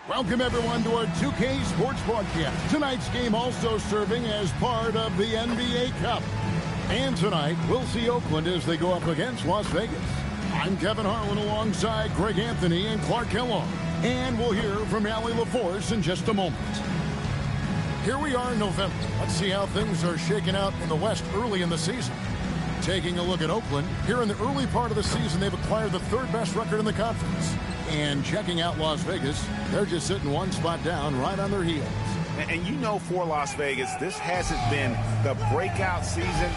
Welcome, everyone, to our 2K Sports Broadcast. Tonight's game also serving as part of the NBA Cup. And tonight, we'll see Oakland as they go up against Las Vegas. I'm Kevin Harlan alongside Greg Anthony and Clark Kellogg. And we'll hear from Allie LaForce in just a moment. Here we are in November. Let's see how things are shaking out in the West early in the season. Taking a look at Oakland, here in the early part of the season, they've acquired the third best record in the conference. And checking out Las Vegas, they're just sitting one spot down right on their heels. And you know, for Las Vegas, this hasn't been the breakout season.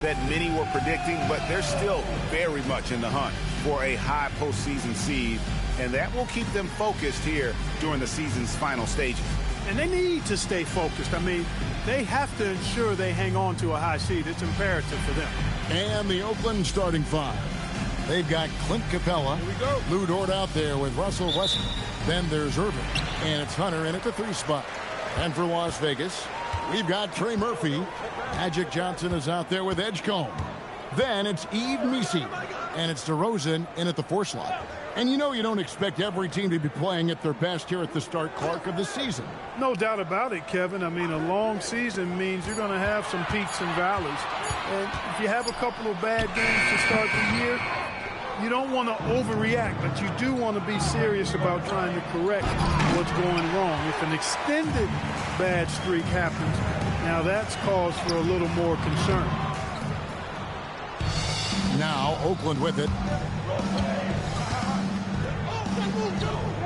That many were predicting, but they're still very much in the hunt for a high postseason seed, and that will keep them focused here during the season's final stages. And they need to stay focused. I mean, they have to ensure they hang on to a high seed. It's imperative for them. And the Oakland starting five. They've got Clint Capella, Lou Dort out there with Russell Westbrook. Then there's Erving, and it's Hunter in at the 3 spot. And for Las Vegas, we've got Trey Murphy. Magic Johnson is out there with Edgecombe. Then it's Yves Missi, and it's DeRozan in at the 4 slot. And you know you don't expect every team to be playing at their best here at the start, Clark, of the season. No doubt about it, Kevin. I mean, a long season means you're going to have some peaks and valleys. And if you have a couple of bad games to start the year, you don't want to overreact, but you do want to be serious about trying to correct what's going wrong. If an extended bad streak happens, now that's cause for a little more concern. Now Oakland with it.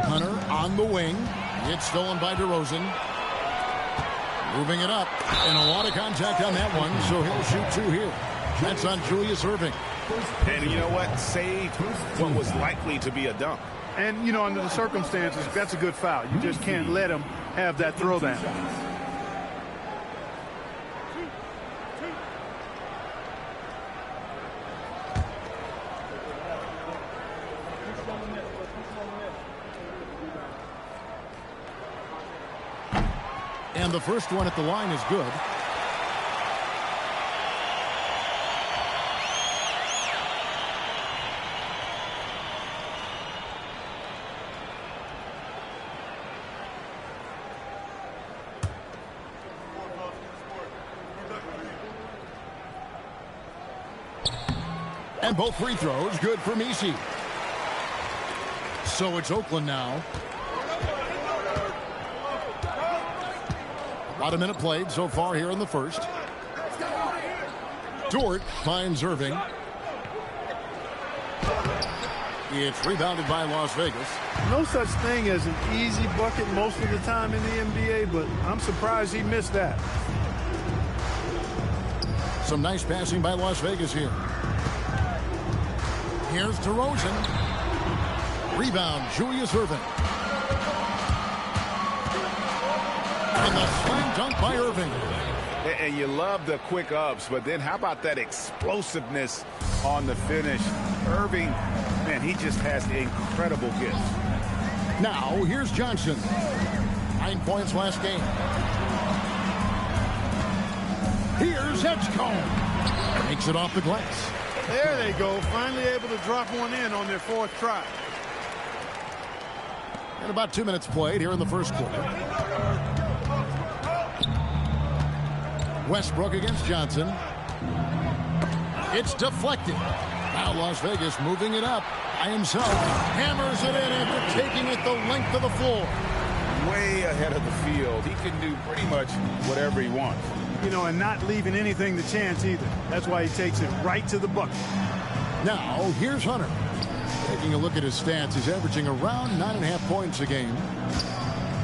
Hunter on the wing. It's stolen by DeRozan. Moving it up. And a lot of contact on that one, so he'll shoot 2 here. That's on Julius Erving. And you know what? Saved what was likely to be a dunk. And, you know, under the circumstances, that's a good foul. You just can't let him have that throwdown. And the first one at the line is good. And both free throws good for Missi. So it's Oakland now. About a minute played so far here in the first. Dort finds Erving. It's rebounded by Las Vegas. No such thing as an easy bucket most of the time in the NBA, but I'm surprised he missed that. Some nice passing by Las Vegas here. Here's DeRozan. Rebound, Julius Erving. And the slam dunk by Erving. And you love the quick ups, but then how about that explosiveness on the finish? Erving, man, he just has incredible gifts. Now, here's Johnson. 9 points last game. Here's Edgecombe. Makes it off the glass. There they go. Finally able to drop one in on their 4th try. And about 2 minutes played here in the first quarter. Westbrook against Johnson. It's deflected. Now Las Vegas moving it up by himself. Hammers it in after taking it the length of the floor. Way ahead of the field. He can do pretty much whatever he wants. You know, and not leaving anything to chance either. That's why he takes it right to the bucket. Now, here's Hunter. Taking a look at his stats, he's averaging around 9.5 points a game.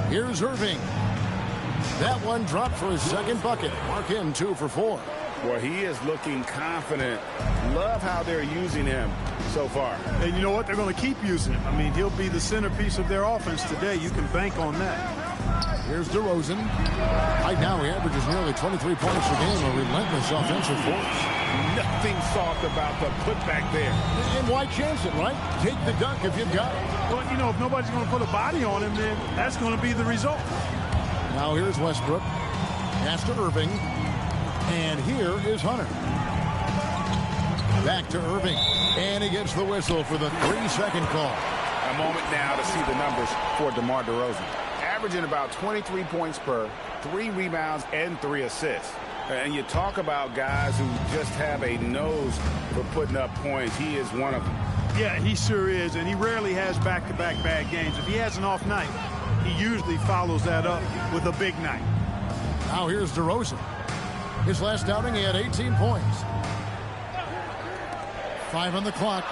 Here's Erving. That one dropped for his second bucket. Mark him 2 for 4. Well, he is looking confident. Love how they're using him so far. And you know what? They're going to keep using him. I mean, he'll be the centerpiece of their offense today. You can bank on that. Here's DeRozan. Right now, he averages nearly 23 points a game, a relentless offensive force. Nothing soft about the putback there. And why chance it, right? Take the dunk if you've got it. Well, you know, if nobody's going to put a body on him, then that's going to be the result. Now here's Westbrook. Pass to Erving. And here is Hunter. Back to Erving. And he gets the whistle for the 3-second call. A moment now to see the numbers for DeMar DeRozan. Averaging about 23 points per, 3 rebounds, and 3 assists. And you talk about guys who just have a nose for putting up points. He is one of them. Yeah, he sure is. And he rarely has back-to-back bad games. If he has an off night, he usually follows that up with a big night. Now here's DeRozan. His last outing, he had 18 points. 5 on the clock.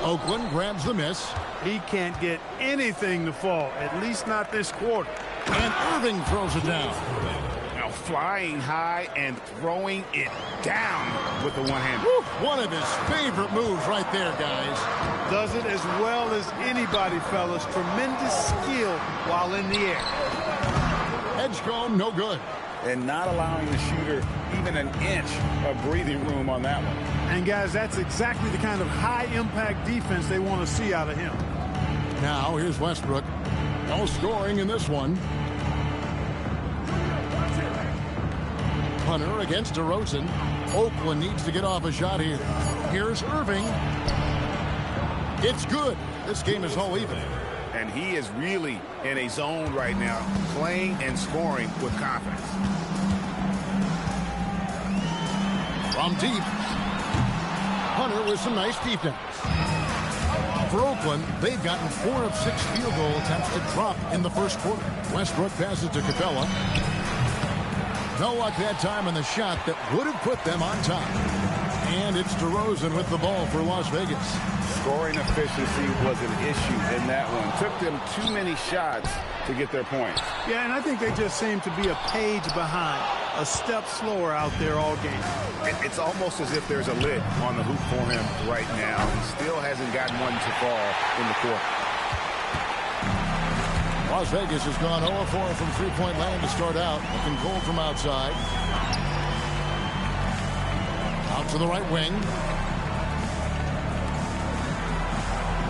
Oakland grabs the miss. He can't get anything to fall, at least not this quarter. And Erving throws it down. Now flying high and throwing it down with the one-hand. One of his favorite moves right there, guys. Does it as well as anybody, fellas. Tremendous skill while in the air. Edgecombe, no good. And not allowing the shooter even an inch of breathing room on that one. And, guys, that's exactly the kind of high-impact defense they want to see out of him. Now, here's Westbrook. No scoring in this one. Hunter against DeRozan. Oakland needs to get off a shot here. Here's Erving. It's good. This game is all even. And he is really in a zone right now, playing and scoring with confidence. From deep. Hunter with some nice defense. For Oakland, they've gotten 4 of 6 field goal attempts to drop in the first quarter. Westbrook passes to Capella. No luck that time on the shot that would have put them on top. And it's DeRozan with the ball for Las Vegas. Scoring efficiency was an issue in that one. Took them too many shots to get their points. Yeah, and I think they just seem to be a page behind, a step slower out there all game. It's almost as if there's a lid on the hoop for him right now. He still hasn't gotten one to fall in the court. Las Vegas has gone 0-4 from three-point land to start out. Looking cold from outside. Out to the right wing.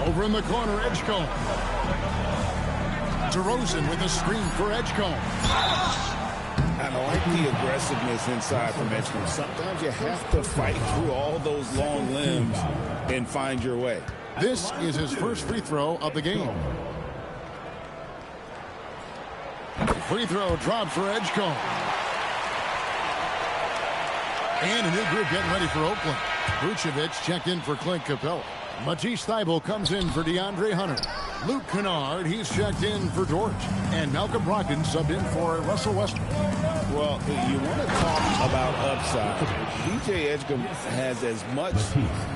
Over in the corner, Edgecombe. DeRozan with a screen for Edgecombe. I like the aggressiveness inside from Edgecombe. Sometimes you have to fight through all those long limbs and find your way. This is his first free throw of the game. Free throw dropped for Edgecombe. And a new group getting ready for Oakland. Vucevic checked in for Clint Capella. Matisse Thybulle comes in for DeAndre Hunter. Luke Kennard, he's checked in for George. And Malcolm Brogdon subbed in for Russell Westbrook. Well, you want to talk about upside. DJ Edgecombe has as much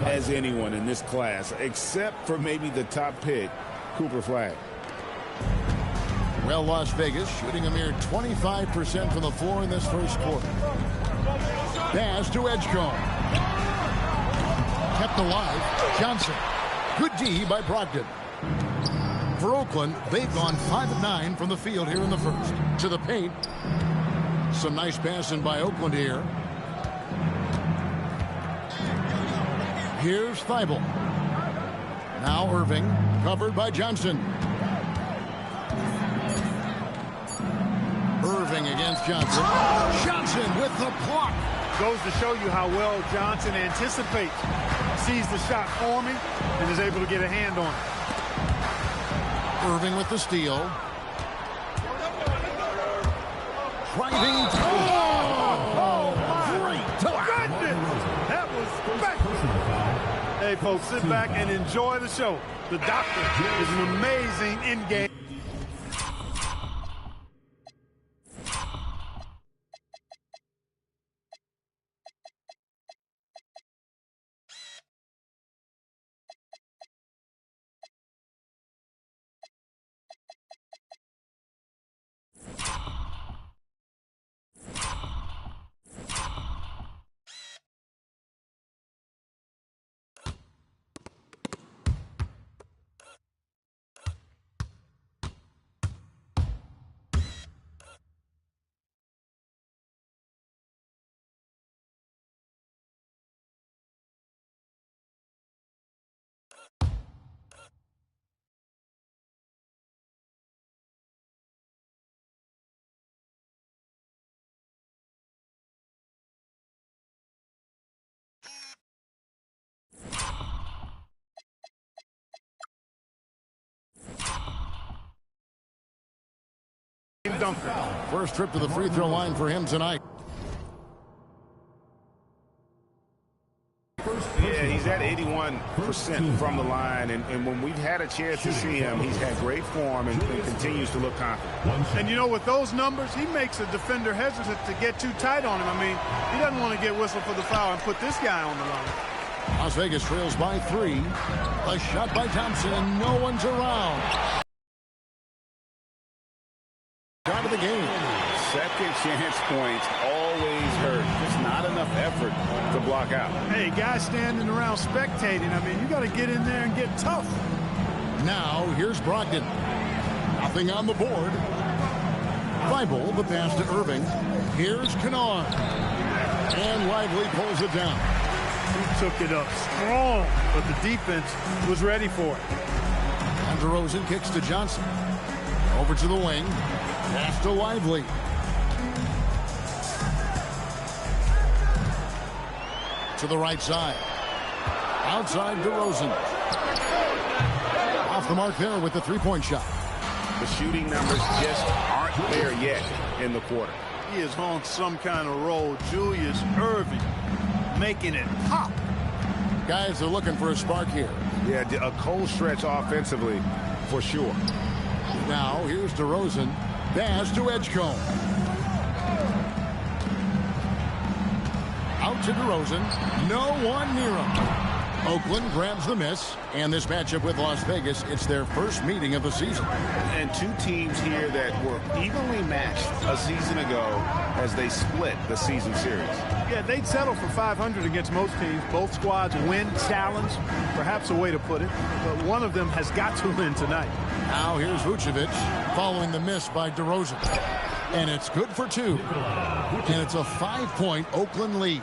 as anyone in this class, except for maybe the top pick, Cooper Flag. Well, Las Vegas shooting a mere 25% from the floor in this first quarter. Pass to Edgecombe. Kept alive. Johnson. Good D by Brogdon. For Oakland, they've gone 5 of 9 from the field here in the first. To the paint. Some nice passing by Oakland here. Here's Thybulle. Now Erving, covered by Johnson. Erving against Johnson. Johnson with the block. Goes to show you how well Johnson anticipates. Sees the shot forming and is able to get a hand on it. Erving with the steal. Driving. Great Hey, folks, sit back and enjoy the show. The doctor is an amazing in-game. Dunker. First trip to the free throw line for him tonight. Yeah, he's at 81% from the line, and when we've had a chance to see him, he's had great form and continues to look confident. And, you know, with those numbers, he makes a defender hesitant to get too tight on him. I mean, he doesn't want to get whistled for the foul and put this guy on the line. Las Vegas trails by 3. A shot by Thompson, and no one's around. Out of the game. Second chance points always hurt. Just not enough effort to block out. Hey, guys standing around spectating. I mean, you got to get in there and get tough. Now, here's Brogdon. Nothing on the board. Bible, the pass to Erving. Here's Kennard. And Lively pulls it down. He took it up strong, but the defense was ready for it. And DeRozan kicks to Johnson. Over to the wing. Pass to Lively. To the right side. Outside DeRozan. Off the mark there with the three-point shot. The shooting numbers just aren't there yet in the quarter. He is on some kind of roll. Julius Erving making it pop. Guys are looking for a spark here. Yeah, a cold stretch offensively for sure. Now, here's DeRozan. Pass to Edgecombe. Out to DeRozan. No one near him. Oakland grabs the miss. And this matchup with Las Vegas, it's their first meeting of the season. And two teams here that were evenly matched a season ago as they split the season series. Yeah, they'd settle for 500 against most teams. Both squads win, challenge, perhaps a way to put it. But one of them has got to win tonight. Now here's Vucevic following the miss by DeRozan. And it's good for 2. And it's a 5-point Oakland lead.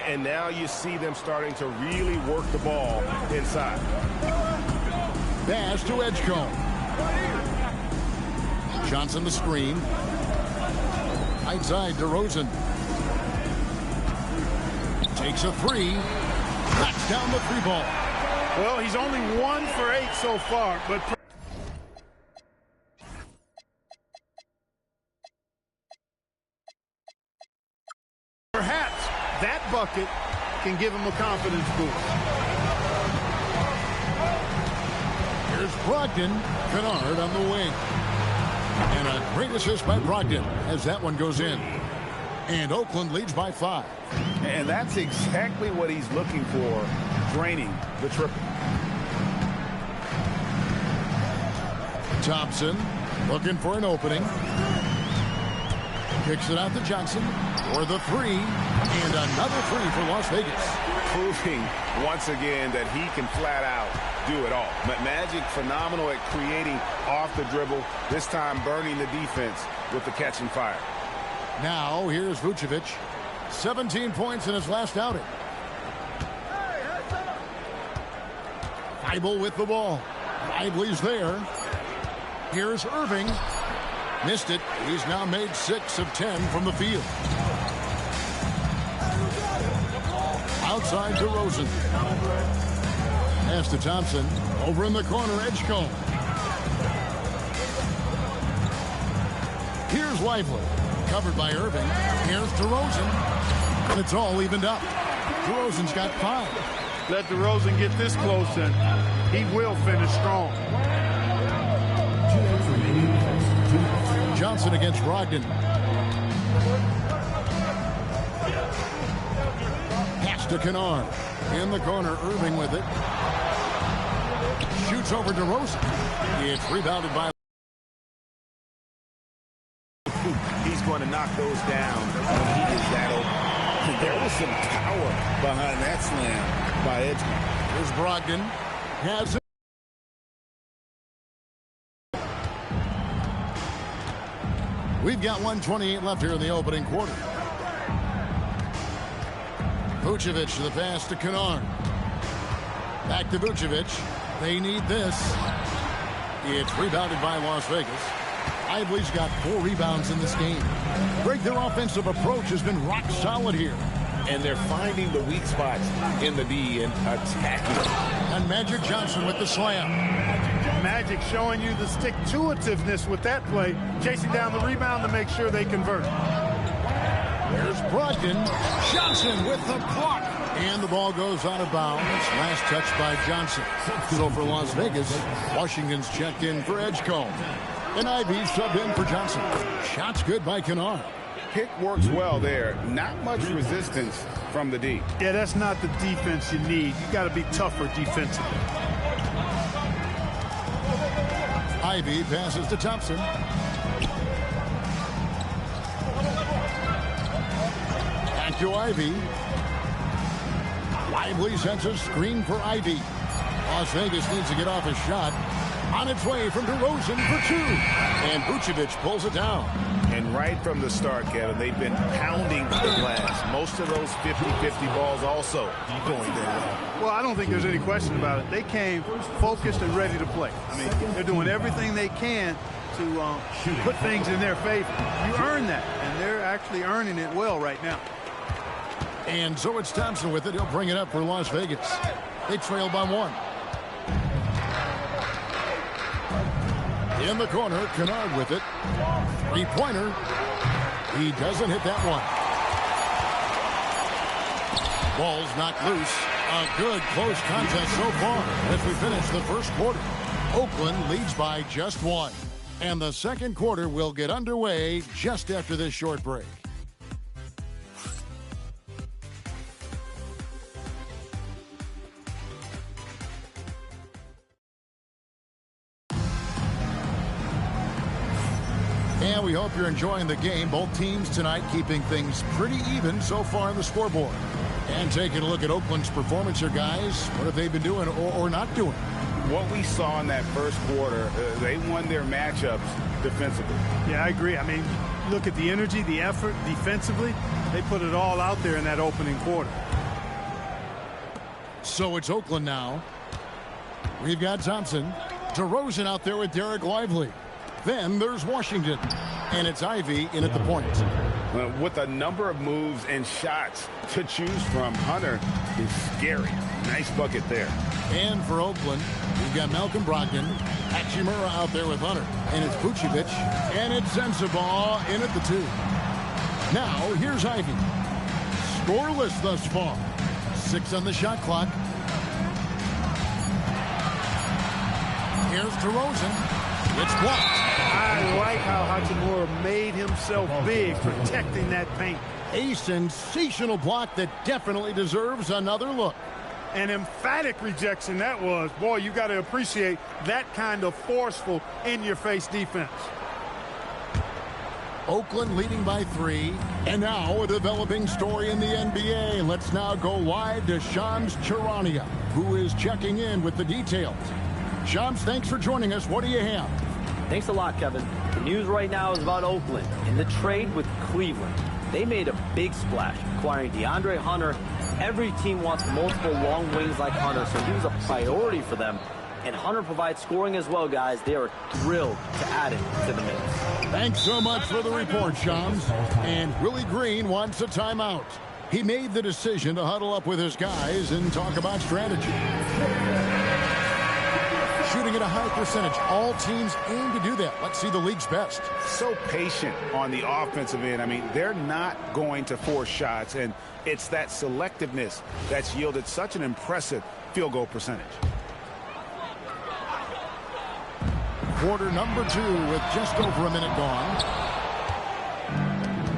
And now you see them starting to really work the ball inside. Pass to Edgecombe. Johnson the screen. Outside DeRozan. Takes a 3. Knocks down the 3-ball. Well, he's only 1 for 8 so far, but perhaps that bucket can give him a confidence boost. Here's Brogdon. Kennard on the wing. And a great assist by Brogdon as that one goes in. And Oakland leads by 5. And that's exactly what he's looking for, draining the triple. Thompson looking for an opening. Kicks it out to Johnson for the 3. And another 3 for Las Vegas. Proving once again that he can flat out do it all. Magic phenomenal at creating off the dribble, this time burning the defense with the catch and fire. Now here's Vucevic. 17 points in his last outing. Bible with the ball. Lively's there. Here's Erving. Missed it. He's now made 6 of 10 from the field. Outside DeRozan. Pass to Thompson. Over in the corner, Edgecombe. Here's Lively. Covered by Erving. Here's DeRozan. And it's all evened up. DeRozan's got 5. Let DeRozan get this close, and he will finish strong. Johnson against Brogdon. Pass to Kennard. In the corner, Erving with it. Shoots over DeRozan. It's rebounded by... He's going to knock those down when he is that open. There was some power behind that slam by Edgeman. Here's Brogdon. Has it. We've got 1:28 left here in the opening quarter. Vucevic to the pass to Kennard. Back to Vucevic. They need this. It's rebounded by Las Vegas. Ively's got 4 rebounds in this game. Greg, their offensive approach has been rock solid here. And they're finding the weak spots in the D and attacking them. And Magic Johnson with the slam. Magic showing you the stick-to-itiveness with that play, chasing down the rebound to make sure they convert. There's Brogdon. Johnson with the block. And the ball goes out of bounds. Last touch by Johnson. So for Las Vegas, Washington's checked in for Edgecombe. And Ivy subbed in for Johnson. Shots good by Kennard. Pick works well there. Not much resistance from the D. Yeah, that's not the defense you need. You got to be tougher defensively. Ivy passes to Thompson. Back to Ivy. Lively sends a screen for Ivy. Las Vegas needs to get off a shot. On its way from DeRozan for 2. And Vucevic pulls it down. And right from the start, Kevin, they've been pounding the glass. Most of those 50-50 balls also going their way. Well, I don't think there's any question about it. They came focused and ready to play. I mean, they're doing everything they can to put things in their favor. You earn that, and they're actually earning it well right now. And so it's Thompson with it. He'll bring it up for Las Vegas. They trail by 1. In the corner, Kennard with it. 3-pointer. He doesn't hit that one. Ball's knocked loose. A good close contest so far as we finish the first quarter. Oakland leads by just 1. And the second quarter will get underway just after this short break. And we hope you're enjoying the game. Both teams tonight keeping things pretty even so far on the scoreboard. And taking a look at Oakland's performance here, guys. What have they been doing or not doing? What we saw in that first quarter, they won their matchups defensively. Yeah, I agree. I mean, look at the energy, the effort defensively. They put it all out there in that opening quarter. So it's Oakland now. We've got Thompson. DeRozan out there with Derek Lively. Then there's Washington. And it's Ivy in at the point. With a number of moves and shots to choose from, Hunter is scary. Nice bucket there. And for Oakland, we've got Malcolm Brogdon. Hachimura out there with Hunter. And it's Vucevic. And it's Sensabaugh in at the 2. Now, here's Ivy. Scoreless thus far. 6 on the shot clock. Here's DeRozan. It's blocked. I like how Hachimura made himself big protecting that paint. A sensational block that definitely deserves another look. An emphatic rejection that was. Boy, you got to appreciate that kind of forceful in-your-face defense. Oakland leading by 3. And now a developing story in the NBA. Let's now go live to Shams Charania, who is checking in with the details. Shams, thanks for joining us. What do you have? Thanks a lot, Kevin. The news right now is about Oakland in the trade with Cleveland. They made a big splash, acquiring DeAndre Hunter. Every team wants multiple long wings like Hunter, so he was a priority for them. And Hunter provides scoring as well, guys. They are thrilled to add it to the mix. Thanks so much for the report, Shams. And Willie Green wants a timeout. He made the decision to huddle up with his guys and talk about strategy. shooting at a high percentage. All teams aim to do that. Let's see the league's best. So patient on the offensive end. I mean, they're not going to force shots, and it's that selectiveness that's yielded such an impressive field goal percentage. Quarter number 2 with just over a minute gone.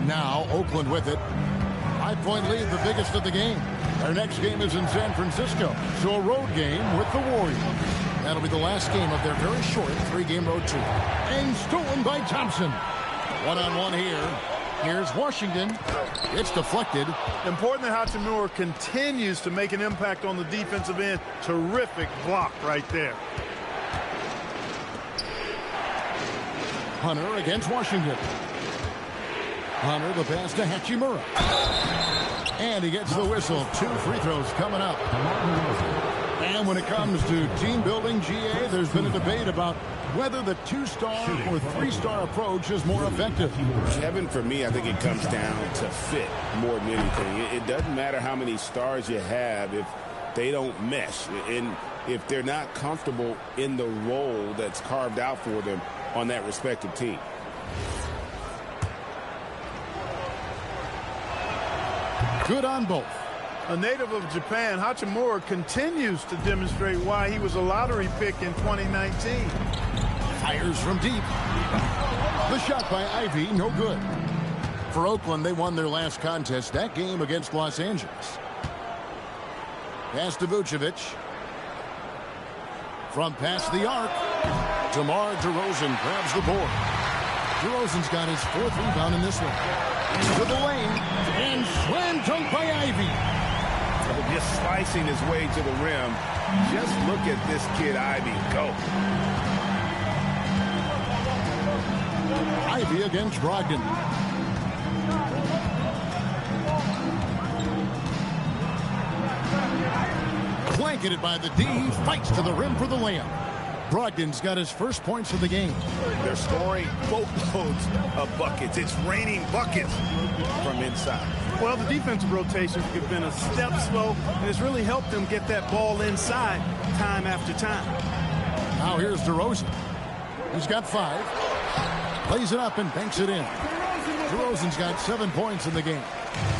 Now Oakland with it. 5-point lead, the biggest of the game. Their next game is in San Francisco, so a road game with the Warriors. That'll be the last game of their very short 3-game road tour. And stolen by Thompson. One-on-one here. Here's Washington. It's deflected. Important that Hachimura continues to make an impact on the defensive end. Terrific block right there. Hunter against Washington. Hunter, the pass to Hachimura. And he gets the whistle. 2 free throws coming up. And when it comes to team building, GA, there's been a debate about whether the 2-star or 3-star approach is more effective. Kevin, for me, I think it comes down to fit more than anything. It doesn't matter how many stars you have if they don't mesh. And if they're not comfortable in the role that's carved out for them on that respective team. Good on both. A native of Japan, Hachimura continues to demonstrate why he was a lottery pick in 2019. Fires from deep. The shot by Ivy, no good. For Oakland, they won their last contest, that game against Los Angeles. Pass to Vucevic. From past the arc. DeMar DeRozan grabs the board. DeRozan's got his 4th rebound in this one. Into the lane. And slam dunk by Ivy. Just slicing his way to the rim. Just look at this kid, Ivy, go. Ivy against Brogdon. Blanketed by the D. Fights to the rim for the layup. Brogdon's got his first points of the game. They're scoring boatloads of buckets. It's raining buckets from inside. Well, the defensive rotations have been a step slow, and it's really helped them get that ball inside time after time. Now here's DeRozan. He's got 5. Plays it up and banks it in. DeRozan's got 7 points in the game.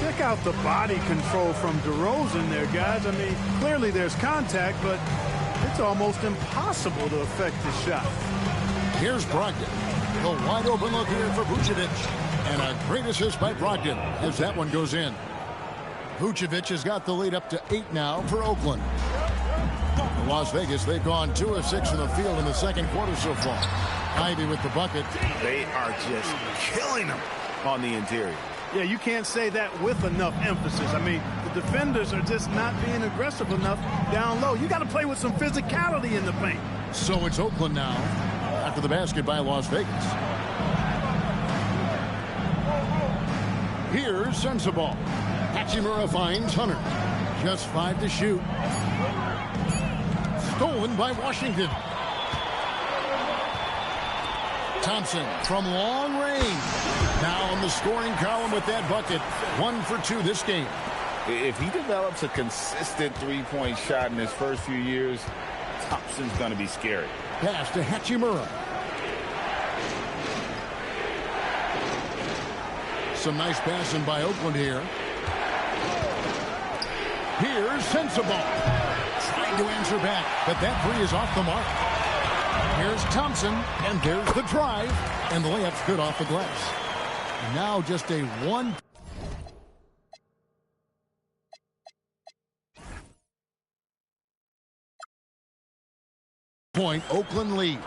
Check out the body control from DeRozan there, guys. I mean, clearly there's contact, but it's almost impossible to affect the shot. Here's Brogdon. The wide open look here for Vucevic. And a great assist by Brogdon as that one goes in. Vucevic has got the lead up to 8 now for Oakland. In Las Vegas, they've gone 2 of 6 in the field in the second quarter so far. Ivy with the bucket. They are just killing them on the interior. Yeah, you can't say that with enough emphasis. I mean, the defenders are just not being aggressive enough down low. You got to play with some physicality in the paint. So it's Oakland now after the basket by Las Vegas. Here's Sensabaugh. Hachimura finds Hunter. Just 5 to shoot. Stolen by Washington. Thompson from long range. Now in the scoring column with that bucket. 1 for 2 this game. If he develops a consistent 3-point shot in his first few years, Thompson's going to be scary. Pass to Hachimura. Some nice passing by Oakland here. Here's Sensabaugh. Trying to answer back, but that 3 is off the mark. Here's Thompson, and there's the drive, and the layup's good off the glass. Now just a 1-point Oakland lead.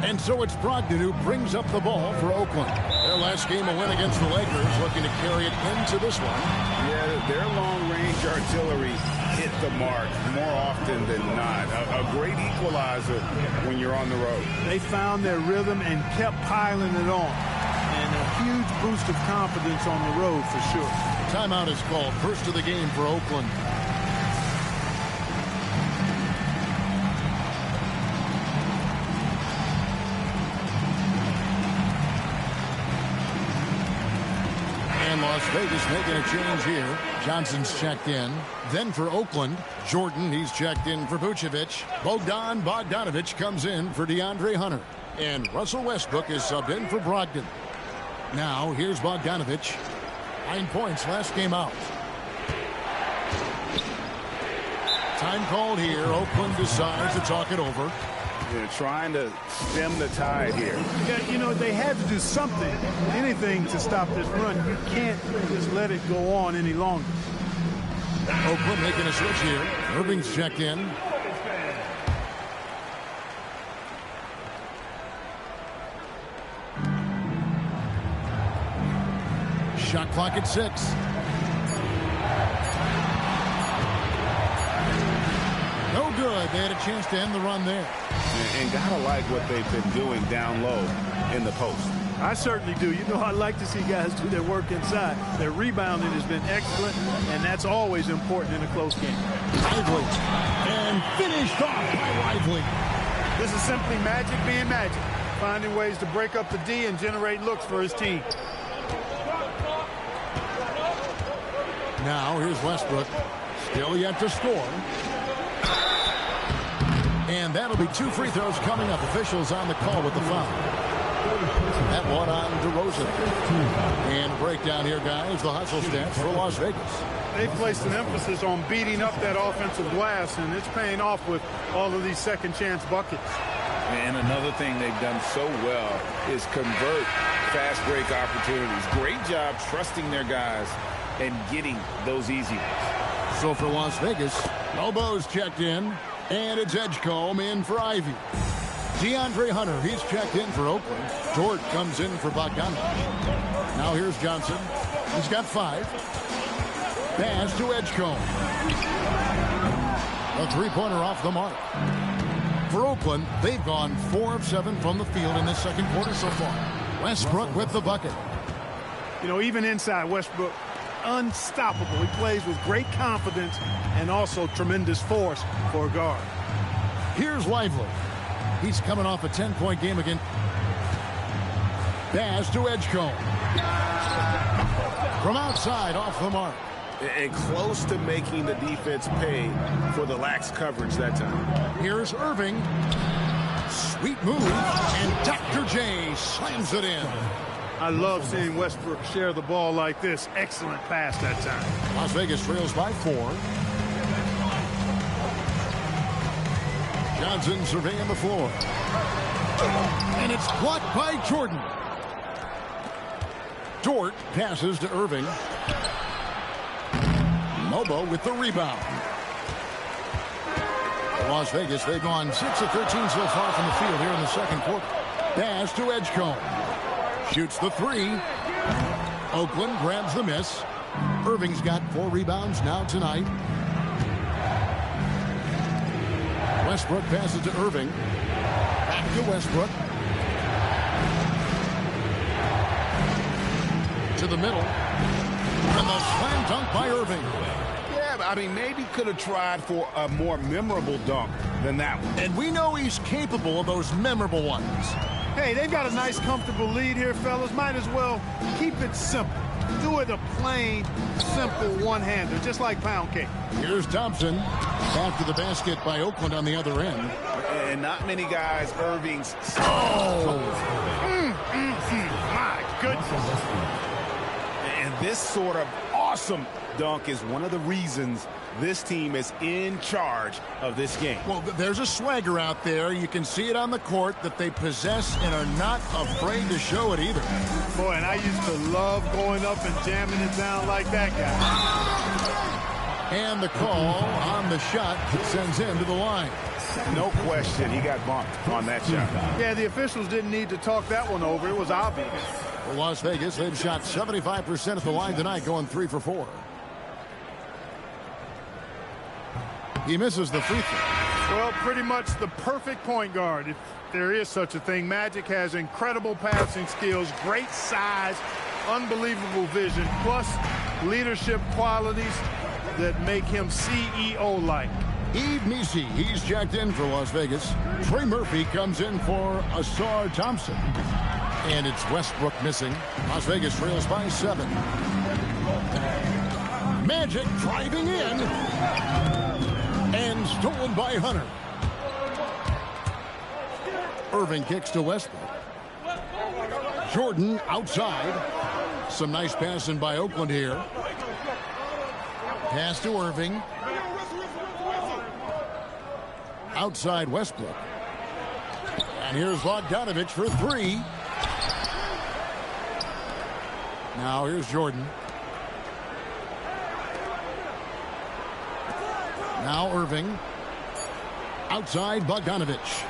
And so it's Brogdon who brings up the ball for Oakland. Their last game, a win against the Lakers, looking to carry it into this one. Yeah, their long-range artillery hit the mark more often than not. A great equalizer when you're on the road. They found their rhythm and kept piling it on. And a huge boost of confidence on the road for sure. Timeout is called. First of the game for Oakland. Las Vegas making a change here. Johnson's checked in. Then for Oakland, Jordan, he's checked in for Vucevic. Bogdanovic comes in for DeAndre Hunter. And Russell Westbrook is subbed in for Brogdon. Now, here's Bogdanovic. 9 points last game out. Time called here. Oakland decides to talk it over. They're trying to stem the tide here. Yeah, you know, they had to do something, anything to stop this run. You can't just let it go on any longer. Oakland making a switch here. Erving's checked in. Shot clock at 6. No good. They had a chance to end the run there. And gotta like what they've been doing down low in the post. I certainly do. You know, I like to see guys do their work inside. Their rebounding has been excellent, and that's always important in a close game. Lively. And finished off by Lively. This is simply Magic being Magic, finding ways to break up the D and generate looks for his team. Now here's Westbrook. Still yet to score. And that'll be 2 free throws coming up. Officials on the call with the foul. That one on DeRozan. And a breakdown here, guys. The hustle stats for Las Vegas. They've placed an emphasis on beating up that offensive glass, and it's paying off with all of these second chance buckets. And another thing they've done so well is convert fast break opportunities. Great job trusting their guys and getting those easy ones. So for Las Vegas, Lobo's checked in. And it's Edgecombe in for Ivy. DeAndre Hunter, he's checked in for Oakland. Dort comes in for Bogdanovic. Now here's Johnson. He's got 5. Pass to Edgecombe. A three-pointer off the mark. For Oakland, they've gone 4 of 7 from the field in the second quarter so far. Westbrook with the bucket. You know, even inside, Westbrook, unstoppable. He plays with great confidence and also tremendous force for a guard. Here's Lively. He's coming off a 10-point game again. Pass to Edgecombe. From outside, off the mark. And close to making the defense pay for the lax coverage that time. Here's Erving. Sweet move. And Dr. J slams it in. I love seeing Westbrook share the ball like this. Excellent pass that time. Las Vegas trails by 4. Johnson surveying the floor. And it's blocked by Jordan. Dort passes to Erving. Mobo with the rebound. Las Vegas, they've gone 6 of 13 so far from the field here in the second quarter. Pass to Edgecombe. Shoots the 3. Oakland grabs the miss. Erving's got 4 rebounds now tonight. Westbrook passes to Erving. Back to Westbrook. To the middle. And the slam dunk by Erving. Yeah, I mean, maybe could have tried for a more memorable dunk than that one. And we know he's capable of those memorable ones. Hey, they've got a nice, comfortable lead here, fellas. Might as well keep it simple. Do it a plain, simple one-hander, just like pound cake. Here's Thompson. Back to the basket by Oakland on the other end. And not many guys, Erving's. Oh! My goodness. And this sort of awesome dunk is one of the reasons this team is in charge of this game. Well, there's a swagger out there. You can see it on the court that they possess and are not afraid to show it either. Boy, and I used to love going up and jamming it down like that guy. And the call on the shot sends him to the line. No question, he got bumped on that shot. Yeah, the officials didn't need to talk that one over. It was obvious. For Las Vegas, they've shot 75% at the line tonight, going 3 for 4. He misses the free throw. Well, pretty much the perfect point guard, if there is such a thing. Magic has incredible passing skills, great size, unbelievable vision, plus leadership qualities that make him CEO-like. Yves Missi, he's checked in for Las Vegas. Trey Murphy comes in for Asar Thompson. And it's Westbrook missing. Las Vegas trails by 7. Magic driving in. And stolen by Hunter. Erving kicks to Westbrook. Jordan outside. Some nice passing by Oakland here. Pass to Erving. Outside Westbrook. And here's Bogdanovich for three. Now here's Jordan. Now Erving. Outside Bogdanovich.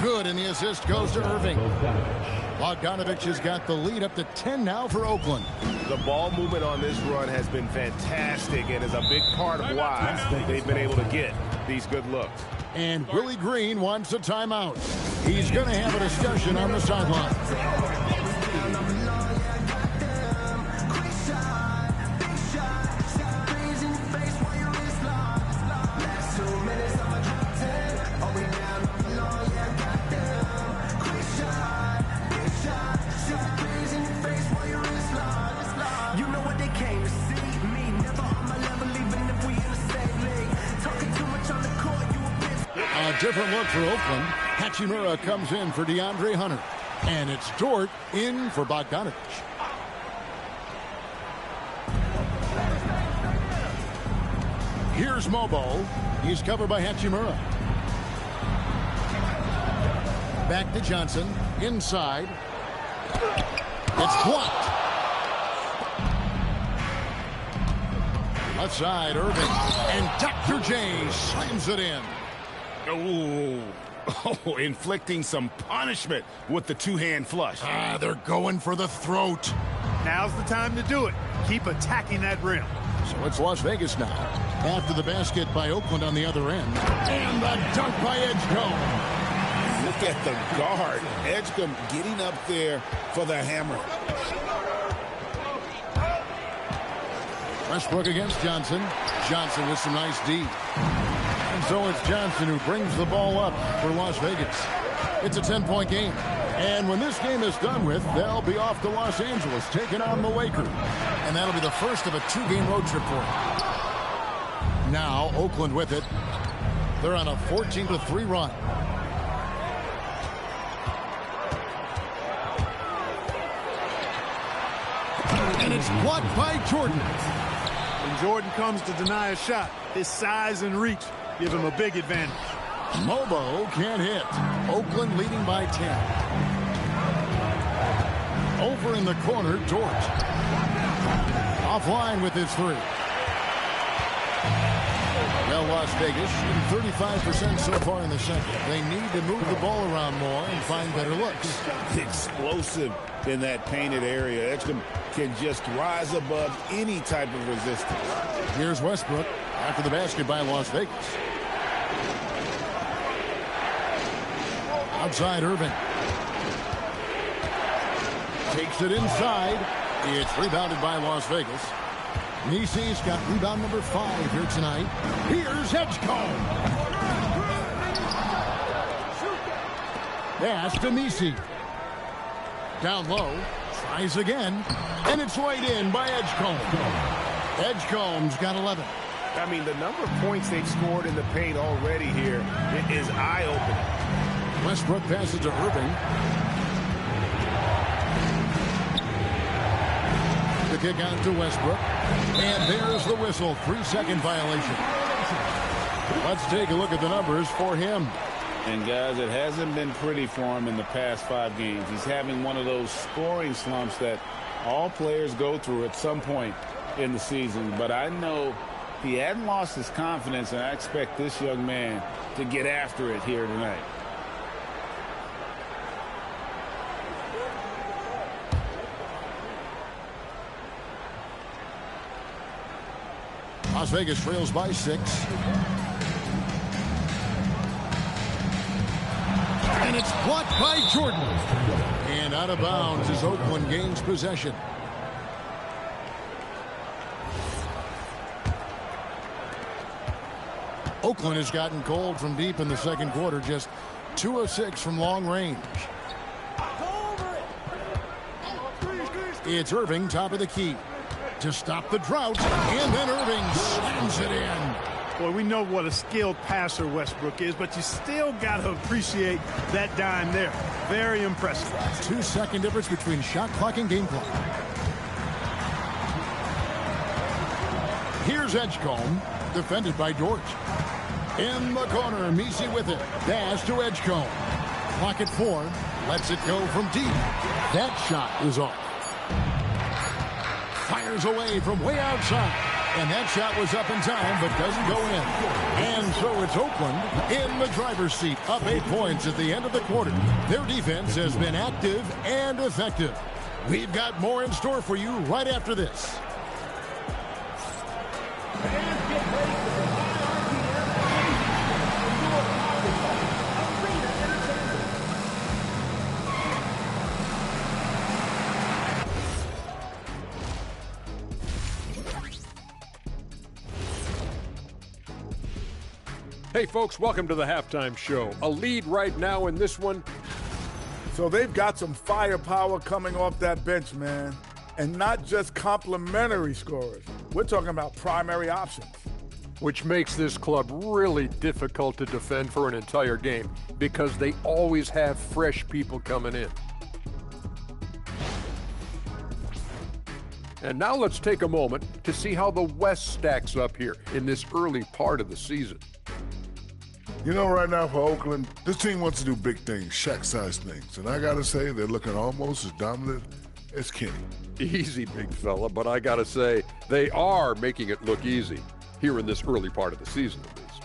Good, and the assist goes to Erving. Bogdanovich has got the lead up to 10 now for Oakland. The ball movement on this run has been fantastic and is a big part of why they've been able to get these good looks. And Willie Green wants a timeout. He's going to have a discussion on the sideline. A different look for Oakland. Hachimura comes in for DeAndre Hunter. And it's Dort in for Bogdanovich. Here's Mobo. He's covered by Hachimura. Back to Johnson. Inside. It's blocked. Left side, Erving. And Dr. J slams it in. Oh, inflicting some punishment with the two-hand flush. They're going for the throat. Now's the time to do it. Keep attacking that rim. So it's Las Vegas now. After the basket by Oakland on the other end. And the dunk by Edgecombe. Look at the guard. Edgecombe getting up there for the hammer. Westbrook against Johnson. Johnson with some nice D. And so it's Johnson who brings the ball up for Las Vegas. It's a 10-point game. And when this game is done with, they'll be off to Los Angeles, taking on the Lakers. And that'll be the first of a two-game road trip for them. Now, Oakland with it. They're on a 14-3 run. And it's blocked by Jordan. When Jordan comes to deny a shot, his size and reach give him a big advantage. Mobo can't hit. Oakland leading by 10. Over in the corner, Dort. Offline with his three. Well, Las Vegas shooting 35% so far in the second. They need to move the ball around more and find better looks. Explosive in that painted area. Edgecombe can just rise above any type of resistance. Here's Westbrook after the basket by Las Vegas. Outside Erving. Takes it inside. It's rebounded by Las Vegas. Nisi's got rebound number 5 here tonight. Here's Edgecombe. Pass to Nisi. Down low. Tries again. And it's laid in by Edgecombe. Edgecombe's got 11. I mean, the number of points they've scored in the paint already here is eye-opening. Westbrook passes to Erving. The kick out to Westbrook. And there's the whistle. 3-second violation. Let's take a look at the numbers for him. And, guys, it hasn't been pretty for him in the past 5 games. He's having one of those scoring slumps that all players go through at some point in the season. But I know he hadn't lost his confidence, and I expect this young man to get after it here tonight. Las Vegas trails by 6. And it's blocked by Jordan. And out of bounds as Oakland gains possession. Oakland has gotten cold from deep in the second quarter. Just 2 of 6 from long range. It's Erving, top of the key. to stop the drought, and then Erving slams it in. Boy, we know what a skilled passer Westbrook is, but you still got to appreciate that dime there. Very impressive. 2-second difference between shot clock and game clock. Here's Edgecombe, defended by Dort. In the corner, Messi with it. Dash to Edgecombe. Clock at 4. Lets it go from deep. That shot is off. Fires away from way outside. And that shot was up in time, but doesn't go in. And so it's Oakland in the driver's seat, up 8 points at the end of the quarter. Their defense has been active and effective. We've got more in store for you right after this. Hey folks, welcome to the halftime show. A lead right now in this one. So they've got some firepower coming off that bench, man. And not just complimentary scorers. We're talking about primary options. Which makes this club really difficult to defend for an entire game because they always have fresh people coming in. And now let's take a moment to see how the West stacks up here in this early part of the season. You know, right now for Oakland, this team wants to do big things, Shaq-sized things. And I got to say, they're looking almost as dominant as Kenny. Easy, big fella, but I got to say, they are making it look easy here in this early part of the season, at least.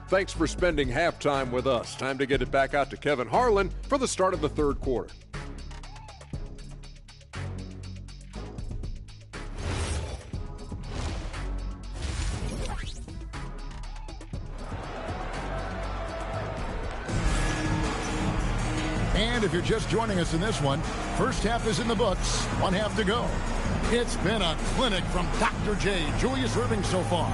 Thanks for spending halftime with us. Time to get it back out to Kevin Harlan for the start of the third quarter. And if you're just joining us in this one, first half is in the books, 1 half to go. It's been a clinic from Dr. J, Julius Erving so far.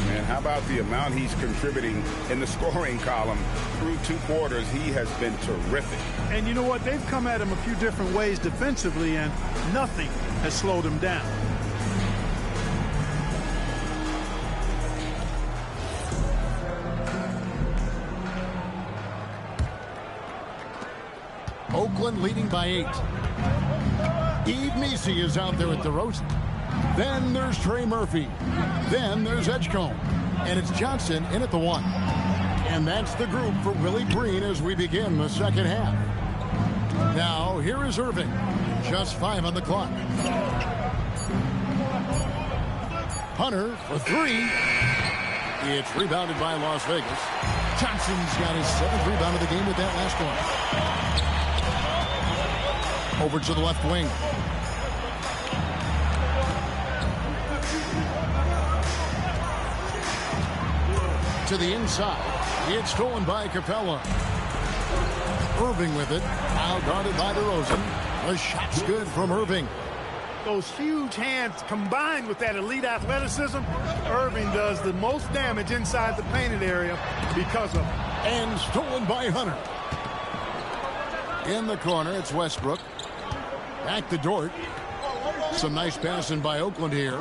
Man, how about the amount he's contributing in the scoring column through 2 quarters? He has been terrific. And you know what? They've come at him a few different ways defensively, and nothing has slowed him down. Oakland leading by 8. Eve Messi is out there at the Rosen. Then there's Trey Murphy. Then there's Edgecombe. And it's Johnson in at the 1. And that's the group for Willie Green as we begin the second half. Now, here is Erving. Just 5 on the clock. Hunter for 3. It's rebounded by Las Vegas. Johnson's got his 7th rebound of the game with that last one. Over to the left wing. To the inside. It's stolen by Capella. Erving with it. Now guarded by DeRozan. The shot's good from Erving. Those huge hands combined with that elite athleticism, Erving does the most damage inside the painted area because of it. And stolen by Hunter. In the corner, it's Westbrook. Back to Dort. Some nice passing by Oakland here.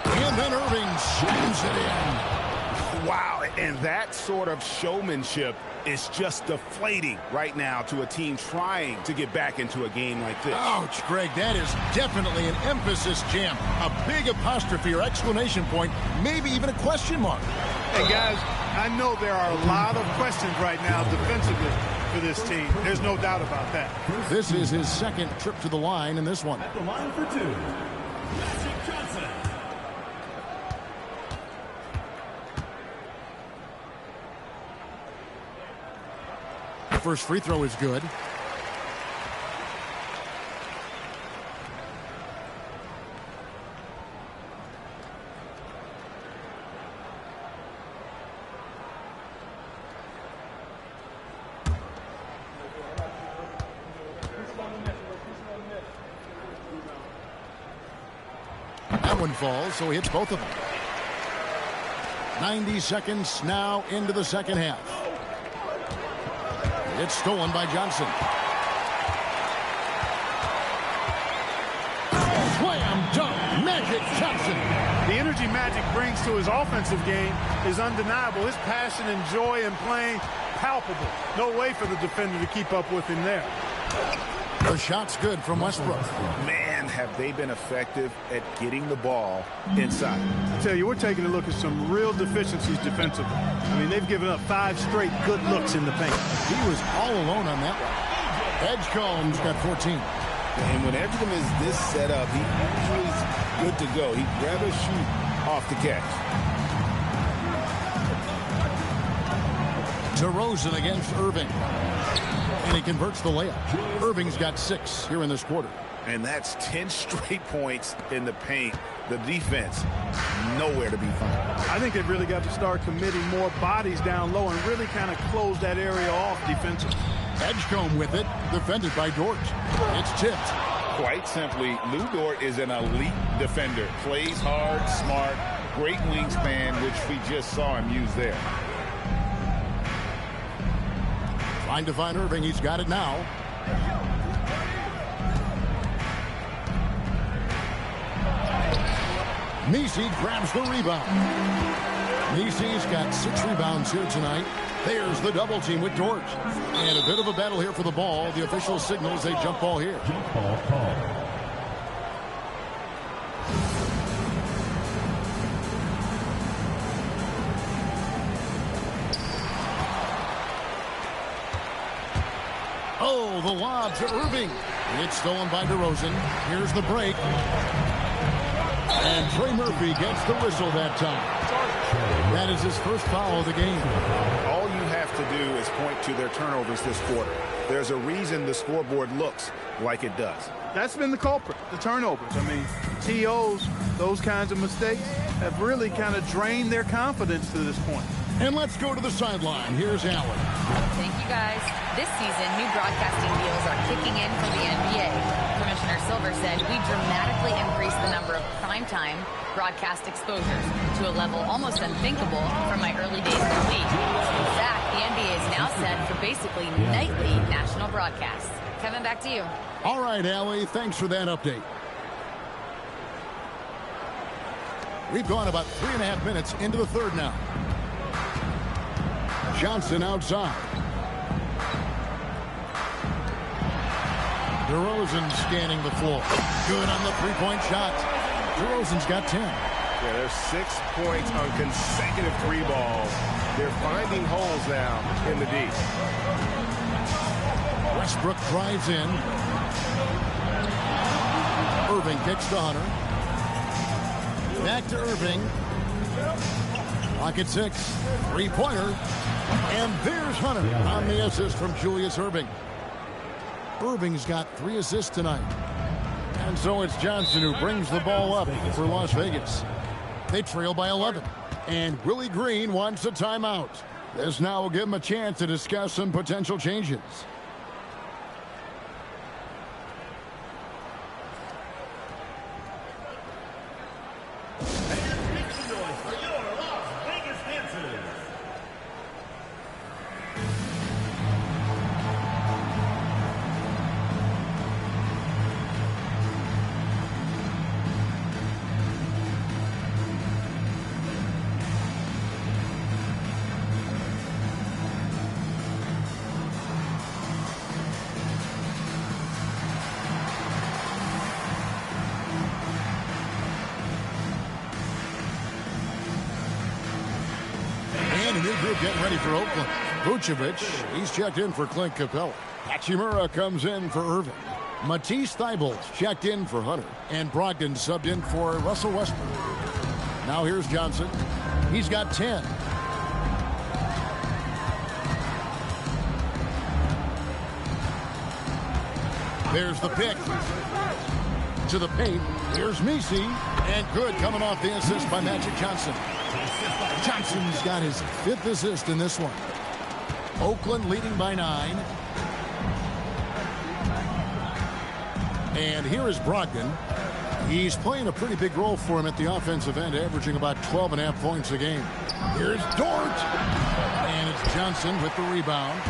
And then Erving slams it in. Wow, and that sort of showmanship is just deflating right now to a team trying to get back into a game like this. Ouch, Greg, that is definitely an emphasis jam. A big apostrophe or exclamation point, maybe even a question mark. Hey, guys, I know there are a lot of questions right now defensively for this team. There's no doubt about that. This is his 2nd trip to the line in this one. At the line for 2, Johnson. The first free throw is good. That one falls, so he hits both of them. 90 seconds now into the second half. It's stolen by Johnson. Magic brings to his offensive game is undeniable. His passion and joy in playing, palpable. No way for the defender to keep up with him there. The shot's good from Westbrook. Man, have they been effective at getting the ball inside. I tell you, we're taking a look at some real deficiencies defensively. I mean, they've given up 5 straight good looks in the paint. He was all alone on that one. Edgecombe's got 14. And when everything is this set up, he usually is good to go. He'd rather shoot off the catch. DeRozan against Erving. And he converts the layup. Erving's got 6 here in this quarter. And that's 10 straight points in the paint. The defense, nowhere to be found. I think they've really got to start committing more bodies down low and really kind of close that area off defensively. Edgecombe with it, defended by Dort. It's tipped. Quite simply, Lou Dort is an elite defender. Plays hard, smart, great wingspan, which we just saw him use there. Trying to find Erving. He's got it now. Messi grabs the rebound. Messi's got 6 rebounds here tonight. There's the double team with Dort. And a bit of a battle here for the ball. The official signals a jump ball here. Jump ball call. Oh, the lob to Erving. It's stolen by DeRozan. Here's the break. And Trey Murphy gets the whistle that time. That is his first foul of the game. All you have to do is point to their turnovers this quarter. There's a reason the scoreboard looks like it does. That's been the culprit, the turnovers. I mean, TOs, those kinds of mistakes have really kind of drained their confidence to this point. And let's go to the sideline. Here's Allen. Thank you, guys. This season, new broadcasting deals are kicking in for the NBA. Commissioner Silver said we dramatically increased the number of primetime broadcast exposures to a level almost unthinkable from my early days in the league. In fact, the NBA is now set for basically nightly national broadcasts. Kevin, back to you. All right, Allie, thanks for that update. We've gone about 3.5 minutes into the third now. Johnson outside. DeRozan scanning the floor. Good on the three-point shot. DeRozan's got 10. Yeah, there's 6 points on consecutive 3 balls. They're finding holes now in the D. Westbrook drives in. Erving kicks to Hunter. Back to Erving. Clock at 6. 3-pointer. And there's Hunter on the assist from Julius Erving. Erving's got 3 assists tonight. And so it's Johnson who brings the ball up for Las Vegas. They trail by 11. And Willie Green wants a timeout. This now will give him a chance to discuss some potential changes. And a new group getting ready for Oakland. Vucevic, he's checked in for Clint Capella. Hachimura comes in for Erving. Matisse Thybulle checked in for Hunter. And Brogdon subbed in for Russell Westbrook. Now here's Johnson. He's got 10. There's the pick. To the paint. Here's Messi. And good coming off the assist by Magic Johnson. Johnson's got his 5th assist in this one. Oakland leading by 9. And here is Brogdon. He's playing a pretty big role for him at the offensive end, averaging about 12.5 points a game. Here's Dort. And it's Johnson with the rebound.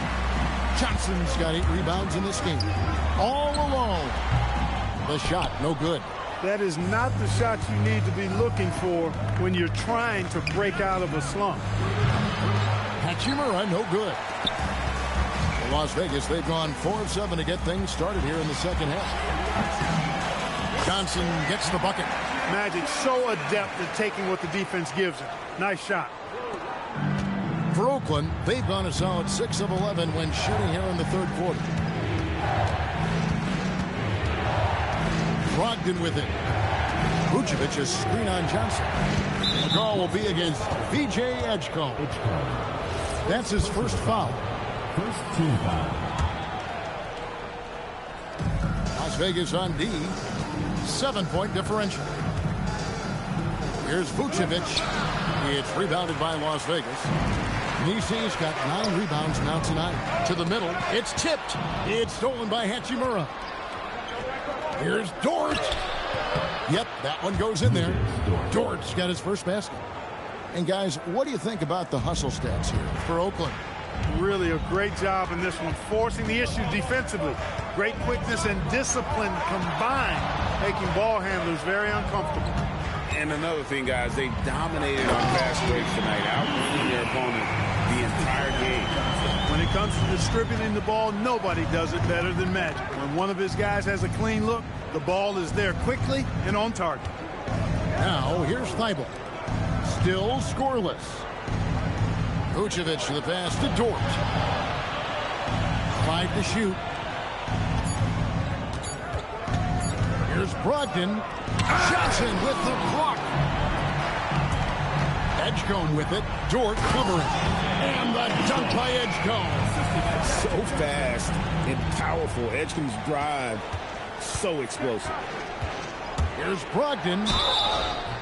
Johnson's got 8 rebounds in this game. All alone. The shot, no good. That is not the shot you need to be looking for when you're trying to break out of a slump. Hachimura, no good. For Las Vegas, they've gone 4 of 7 to get things started here in the second half. Johnson gets the bucket. Magic so adept at taking what the defense gives him. Nice shot. For Oakland, they've gone a solid 6 of 11 when shooting here in the third quarter. Brogdon with it. Vucevic is screen on Johnson. The call will be against VJ Edgecombe. That's his first foul. First team foul. Las Vegas on D. 7-point differential. Here's Vucevic. It's rebounded by Las Vegas. Nisi's got 9 rebounds now tonight. To the middle. It's tipped. It's stolen by Hachimura. Here's Dort. Yep, that one goes in there. Dort's got his first basket. And guys, what do you think about the hustle stats here for Oakland? Really a great job in this one, forcing the issue defensively. Great quickness and discipline combined, making ball handlers very uncomfortable. And another thing, guys, they dominated on fast breaks tonight, outplaying their opponent the entire game. When it comes to distributing the ball, nobody does it better than Magic. When one of his guys has a clean look, the ball is there quickly and on target. Now, here's Thibault. Still scoreless. Vucevic to the pass to Dort. 5 to shoot. Here's Brogdon. Johnson with the block. Edgecombe with it. Dort covering. And the dunk by Edgecombe. So fast and powerful. Edgecombe's drive, so explosive. Here's Brogdon.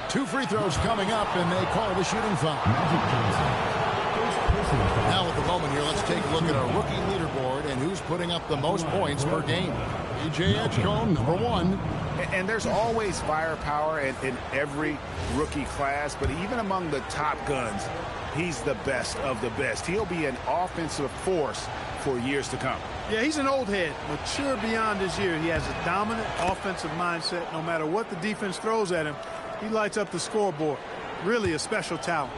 2 free throws coming up, and they call the shooting foul. Now at the moment here, let's take a look at our rookie leaderboard and who's putting up the most points per game. VJ Edgecombe, number 1. And there's always firepower in every rookie class, but even among the top guns, he's the best of the best. He'll be an offensive force for years to come. Yeah, he's an old head, mature beyond his year. He has a dominant offensive mindset. No matter what the defense throws at him, he lights up the scoreboard. Really a special talent.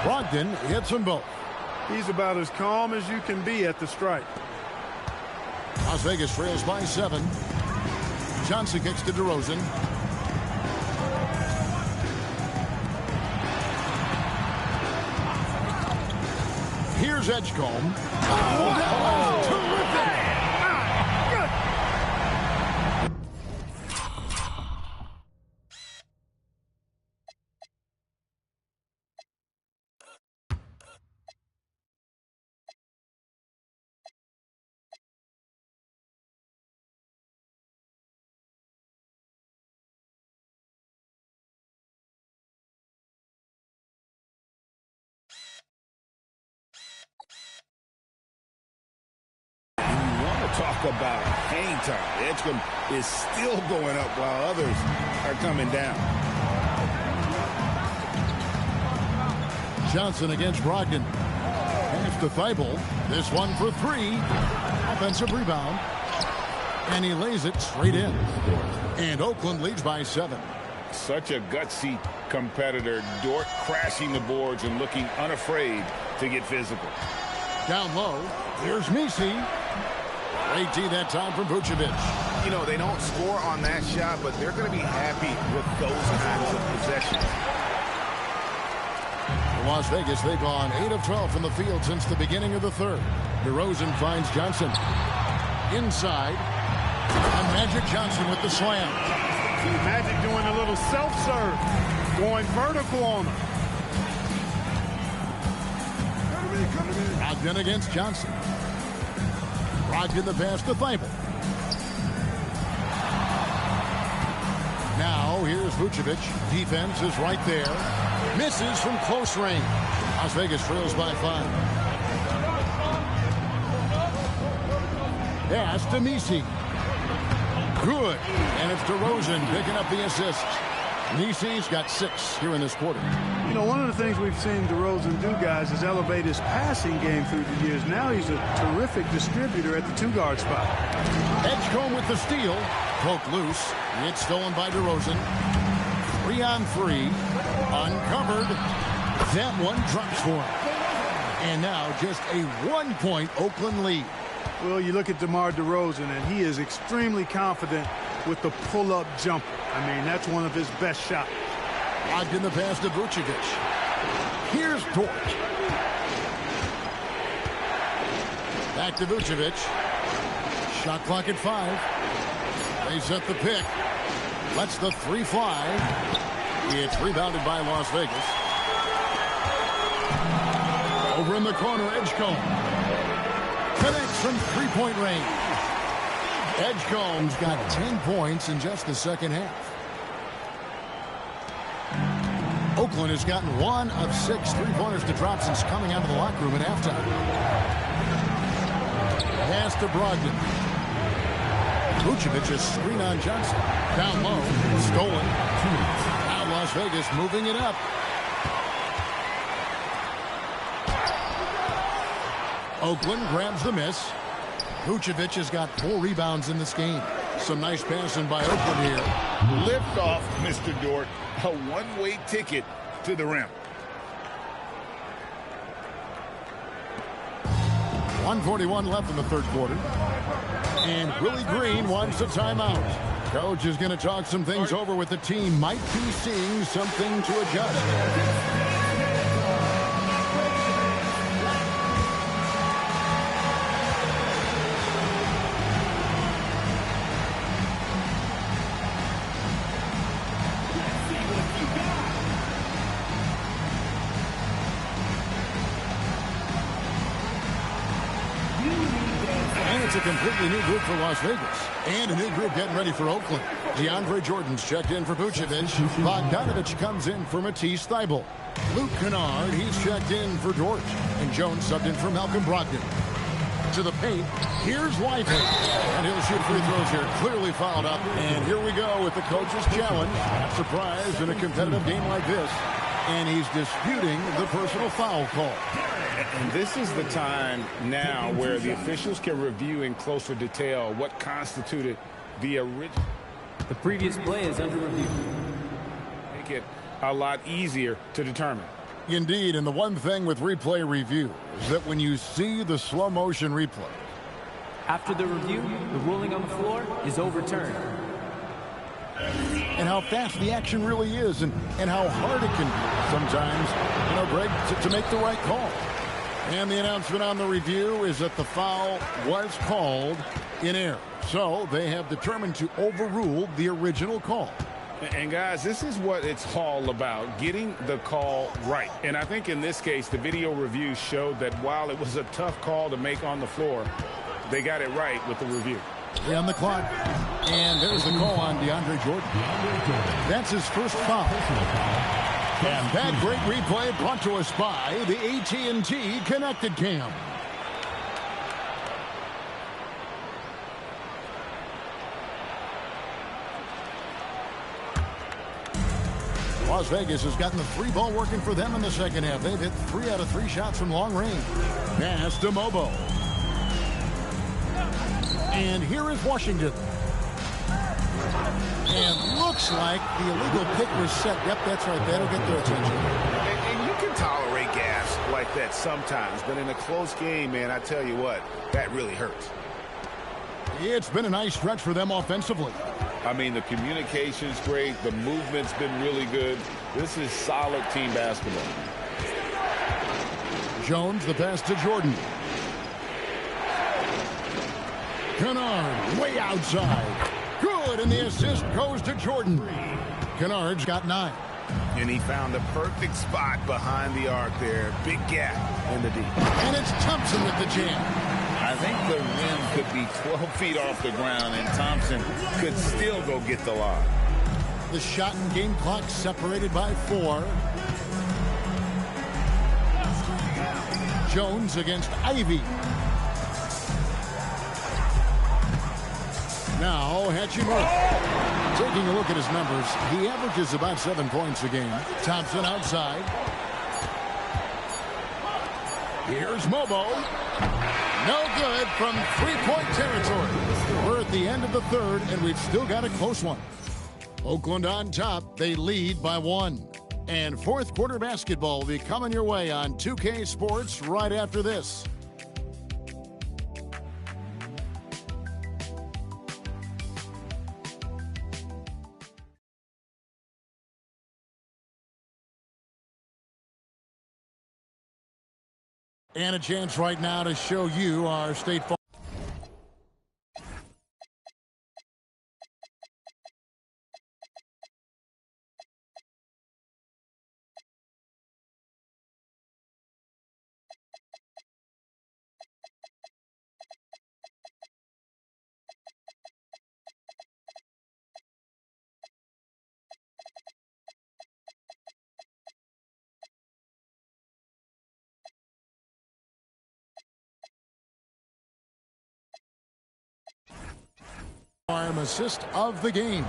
Brogdon hits them both. He's about as calm as you can be at the strike. Las Vegas trails by 7. Johnson kicks to DeRozan. Here's Edgecombe. Oh, terrific! Talk about hang time. Edgecombe is still going up while others are coming down. Johnson against Brogdon. Pass to Thibault. This one for 3. Offensive rebound. And he lays it straight in. And Oakland leads by 7. Such a gutsy competitor. Dort crashing the boards and looking unafraid to get physical. Down low. Here's Nisi. Great D that time from Vucevic. You know, they don't score on that shot, but they're going to be happy with those kinds of possessions. For Las Vegas, they've gone 8 of 12 from the field since the beginning of the third. DeRozan finds Johnson. Inside. And Magic Johnson with the slam. Magic doing a little self-serve. Going vertical on him. Brogdon against Johnson. Brogdon the pass to Thibault. Now here's Vucevic. Defense is right there. Misses from close range. Las Vegas trails by 5. Pass to Nisi. Good. And it's DeRozan picking up the assist. Nisi's got 6 here in this quarter. You know, one of the things we've seen DeRozan do, guys, is elevate his passing game through the years. Now he's a terrific distributor at the 2-guard spot. Edgecombe with the steal. Poke loose. It's stolen by DeRozan. 3-on-3. Uncovered. That one drops for him. And now just a 1-point Oakland lead. Well, you look at DeMar DeRozan, and he is extremely confident with the pull-up jumper. I mean, that's one of his best shots. Locked in the pass to Vucevic. Here's Dort. Back to Vucevic. Shot clock at 5. They set the pick. Lets the 3 fly. It's rebounded by Las Vegas. Over in the corner, Edgecombe. Connects from 3-point range. Edgecombe's got 10 points in just the second half. Oakland has gotten 1 of 6 3-pointers to drop since coming out of the locker room at halftime. Pass to Brogdon. Vucevic's screen on Johnson. Down low. Stolen. Now Las Vegas moving it up. Oakland grabs the miss. Vucevic has got 4 rebounds in this game. Some nice passing by Oakland here. Lift off, Mr. Dort. A one-way ticket to the rim. 1:41 left in the third quarter. And Willie Green wants a timeout. Coach is going to talk some things over with the team. Might be seeing something to adjust. It's a completely new group for Las Vegas. And a new group getting ready for Oakland. DeAndre Jordan's checked in for Vucevic. Bogdanovich comes in for Matisse Thybulle. Luke Kennard, he's checked in for Dort. And Jones subbed in for Malcolm Brogdon. To the paint, here's Lively. And he'll shoot free throws here. Clearly fouled up. And here we go with the coach's challenge. Not surprised in a competitive game like this. And he's disputing the personal foul call. And this is the time now where the officials can review in closer detail what constituted the original. The previous play is under review. Make it a lot easier to determine. Indeed, and the one thing with replay review is that when you see the slow motion replay. After the review, the ruling on the floor is overturned. And how fast the action really is and how hard it can be sometimes, you know, Greg, to make the right call. And the announcement on the review is that the foul was called in error. So they have determined to overrule the original call. And guys, this is what it's all about, getting the call right. And I think in this case, the video review showed that while it was a tough call to make on the floor, they got it right with the review. On the clock. And there's the call on DeAndre Jordan. That's his first foul. And that great replay brought to us by the AT&T Connected Cam. Las Vegas has gotten the 3-ball working for them in the second half. They've hit 3 out of 3 shots from long range. Pass to Mobo. And here is Washington. And looks like the illegal pick was set. Yep, that's right. That'll get their attention. And you can tolerate gas like that sometimes, but in a close game, man, I tell you what, that really hurts. It's been a nice stretch for them offensively. I mean, the communication's great. The movement's been really good. This is solid team basketball. Jones, the pass to Jordan. Kennard, way outside. Good, and the assist goes to Jordan. Kennard's got 9. And he found the perfect spot behind the arc there. Big gap in the D. And it's Thompson with the jam. I think the rim could be 12 feet off the ground, and Thompson could still go get the lob. The shot and game clock separated by 4. Jones against Ivy. Now Hachimura. Taking a look at his numbers, he averages about 7 points a game. Thompson outside. Here's Mobo. No good from three-point territory. We're at the end of the third, and we've still got a close one. Oakland on top. They lead by 1. And fourth quarter basketball will be coming your way on 2K Sports right after this. And a chance right now to show you our State Farm. Assist of the game.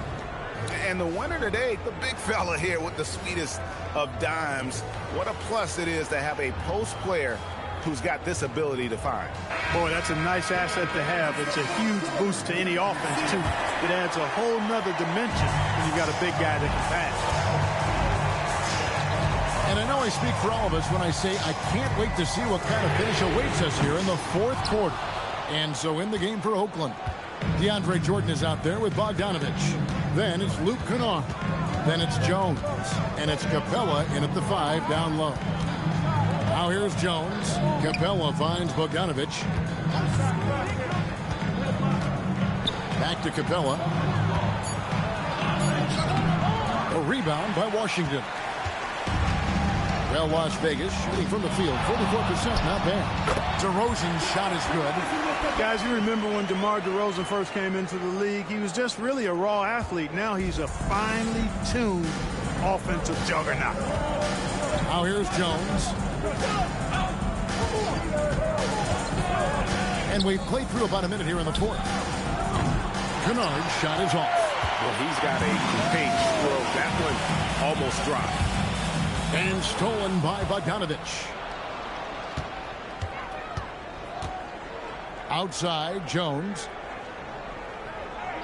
And the winner today, the big fella here with the sweetest of dimes. What a plus it is to have a post player who's got this ability to find. Boy, that's a nice asset to have. It's a huge boost to any offense, too. It adds a whole nother dimension when you got a big guy that can pass. And I know I speak for all of us when I say I can't wait to see what kind of finish awaits us here in the fourth quarter. And so in the game for Oakland, DeAndre Jordan is out there with Bogdanovich. Then it's Luke Kennard. Then it's Jones. And it's Capella in at the 5 down low. Now here's Jones. Capella finds Bogdanovich. Back to Capella. A rebound by Washington. Well, Las Vegas shooting from the field, 44%, not bad. DeRozan's shot is good. Guys, you remember when DeMar DeRozan first came into the league, he was just really a raw athlete. Now he's a finely tuned offensive juggernaut. Now here's Jones. And we've played through about a minute here in the fourth. Kennard's shot is off. Well, he's got a great stroke. That one almost dropped. And stolen by Bogdanovich. Outside, Jones.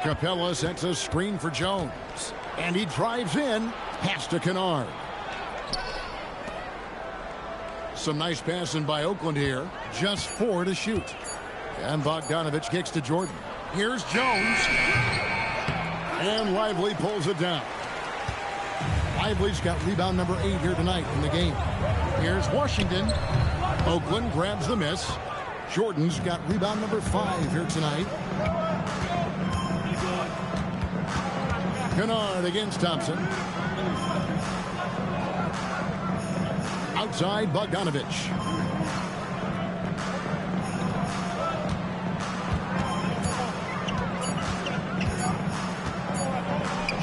Capella sets a screen for Jones. And he drives in. Pass to Kennard. Some nice passing by Oakland here. Just 4 to shoot. And Bogdanovich kicks to Jordan. Here's Jones. And Lively pulls it down. Lively's got rebound number 8 here tonight in the game. Here's Washington. Oakland grabs the miss. Jordan's got rebound number 5 here tonight. Kennard against Thompson. Outside, Bogdanovich.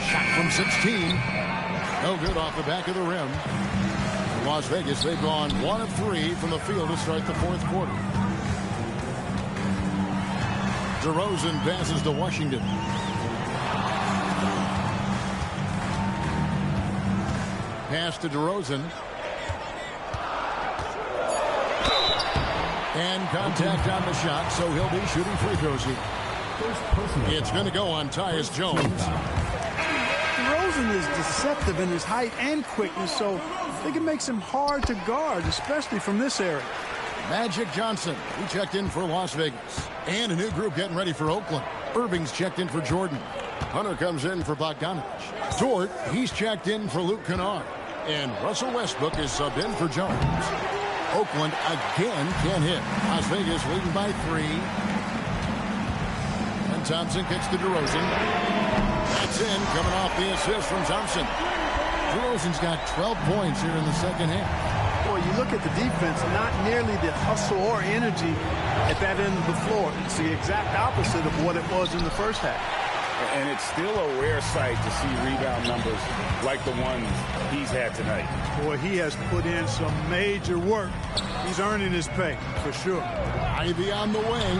Shot from 16. No good off the back of the rim. In Las Vegas, they've gone 1 of 3 from the field to start the fourth quarter. DeRozan passes to Washington. Pass to DeRozan. And contact on the shot, so he'll be shooting free throws here. It's going to go on Tyus Jones. DeRozan is deceptive in his height and quickness, so they can make him hard to guard, especially from this area. Magic Johnson, he checked in for Las Vegas. And a new group getting ready for Oakland. Erving's checked in for Jordan. Hunter comes in for Bogdanovich. Dort, he's checked in for Luke Kennard. And Russell Westbrook is subbed in for Jones. Oakland again can't hit. Las Vegas leading by 3. And Thompson kicks to DeRozan. That's in, coming off the assist from Thompson. DeRozan's got 12 points here in the second half. Boy, you look at the defense, not nearly the hustle or energy at that end of the floor. It's the exact opposite of what it was in the first half. And it's still a rare sight to see rebound numbers like the ones he's had tonight. Boy, he has put in some major work. He's earning his pay, for sure. Ivy on the wing.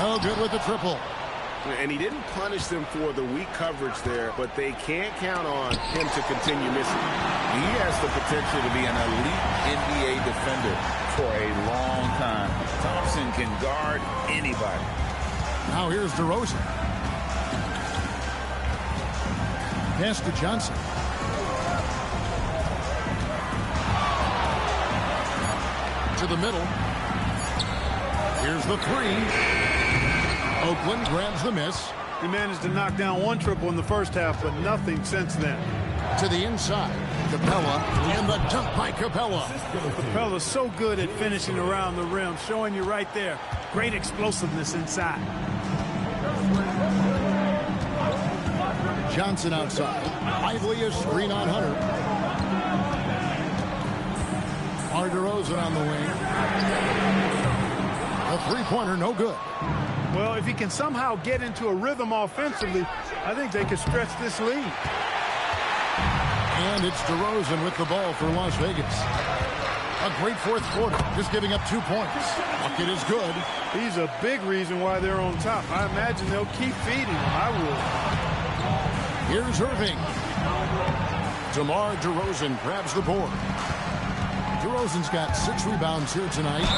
No good with the triple. And he didn't punish them for the weak coverage there, but they can't count on him to continue missing. He has the potential to be an elite NBA defender for a long time. Thompson can guard anybody. Now here's DeRozan. Pass to Johnson. To the middle. Here's the three. Oakland grabs the miss. He managed to knock down one triple in the first half, but nothing since then. To the inside. Capella and the dunk by Capella. Capella's so good at finishing around the rim, showing you right there. Great explosiveness inside. Johnson outside. Lively a screen on Hunter. DeRozan on the wing. A three-pointer, no good. Well, if he can somehow get into a rhythm offensively, I think they could stretch this lead. And it's DeRozan with the ball for Las Vegas. A great fourth quarter, just giving up 2 points. Bucket is good. He's a big reason why they're on top. I imagine they'll keep feeding him. I would. Here's Erving. DeMar DeRozan grabs the board. DeRozan's got 6 rebounds here tonight,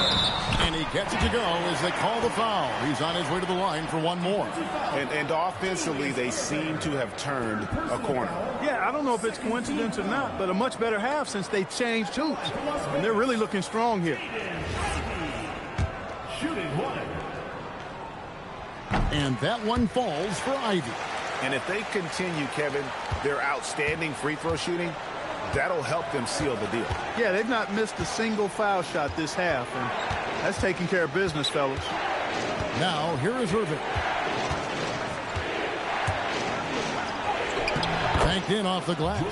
and he gets it to go as they call the foul. He's on his way to the line for one more. And offensively, they seem to have turned a corner. Yeah, I don't know if it's coincidence or not, but a much better half since they changed hoops. And they're really looking strong here. And that one falls for Ivy. And if they continue, Kevin, their outstanding free throw shooting, that'll help them seal the deal. Yeah, they've not missed a single foul shot this half, and that's taking care of business, fellas. Now, here is Erving. Banked in off the glass.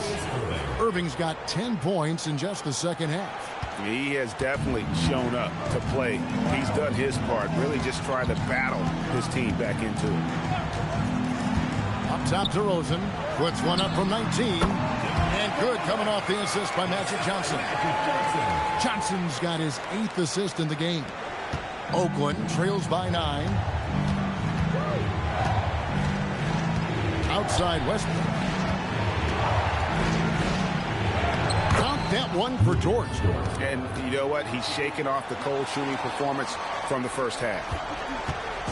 Erving's got 10 points in just the second half. He has definitely shown up to play. He's done his part, really just trying to battle his team back into it. Up top, DeRozan puts one up from 19. And good coming off the assist by Magic Johnson. Johnson's got his 8th assist in the game. Oakland trails by 9. Outside Westbrook. Count that one for George. And you know what? He's shaking off the cold shooting performance from the first half.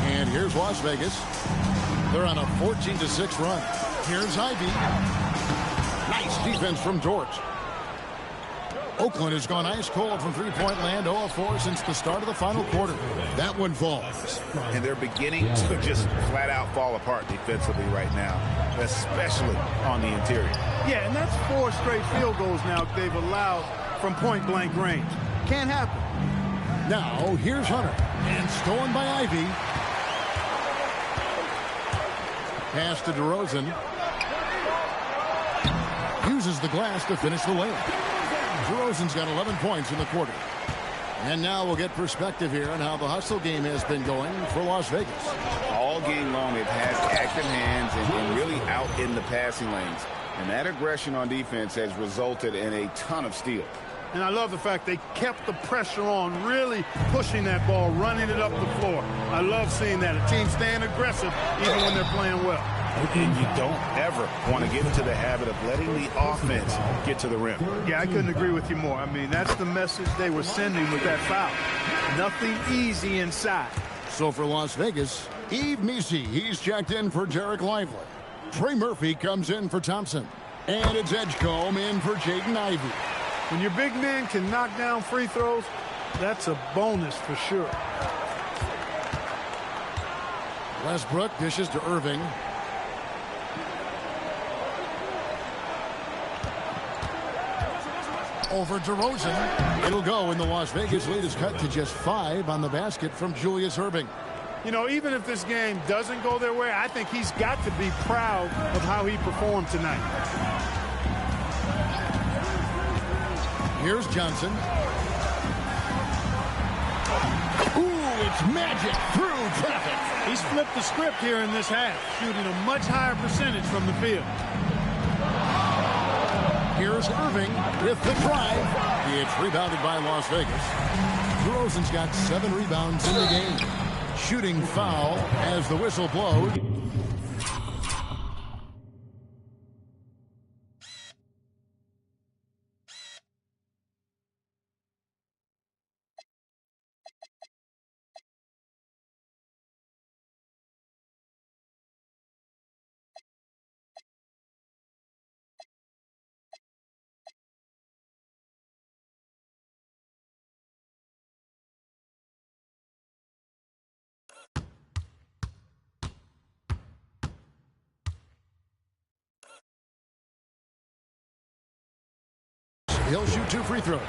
And here's Las Vegas. They're on a 14-6 run. Here's Ivy. Nice defense from George. Oakland has gone ice cold from three-point land, 0 of 4 since the start of the final quarter. That one falls. And they're beginning to just flat-out fall apart defensively right now, especially on the interior. Yeah, and that's 4 straight field goals now they've allowed from point-blank range. Can't happen. Now, here's Hunter. And stolen by Ivy. Pass to DeRozan. Uses the glass to finish the layup. DeRozan's got 11 points in the quarter. And now we'll get perspective here on how the hustle game has been going for Las Vegas. All game long, they've had active hands and really out in the passing lanes. And that aggression on defense has resulted in a ton of steals. And I love the fact they kept the pressure on, really pushing that ball, running it up the floor. I love seeing that. A team staying aggressive even when they're playing well. And you don't ever want to get into the habit of letting the offense get to the rim. Yeah, I couldn't agree with you more. I mean, that's the message they were sending with that foul. Nothing easy inside. So for Las Vegas, Yves Missi, he's checked in for Derek Lively. Trey Murphy comes in for Thompson. And it's Edgecombe in for Jaden Ivey. When your big man can knock down free throws, that's a bonus for sure. Westbrook dishes to Erving. Over DeRozan. It'll go, and the Las Vegas lead is cut to just 5 on the basket from Julius Erving. You know, even if this game doesn't go their way, I think he's got to be proud of how he performed tonight. Here's Johnson. Ooh, it's magic through traffic. He's flipped the script here in this half, shooting a much higher percentage from the field. Here's Erving with the drive. It's rebounded by Las Vegas. DeRozan's got 7 rebounds in the game. Shooting foul as the whistle blows. He'll shoot 2 free throws.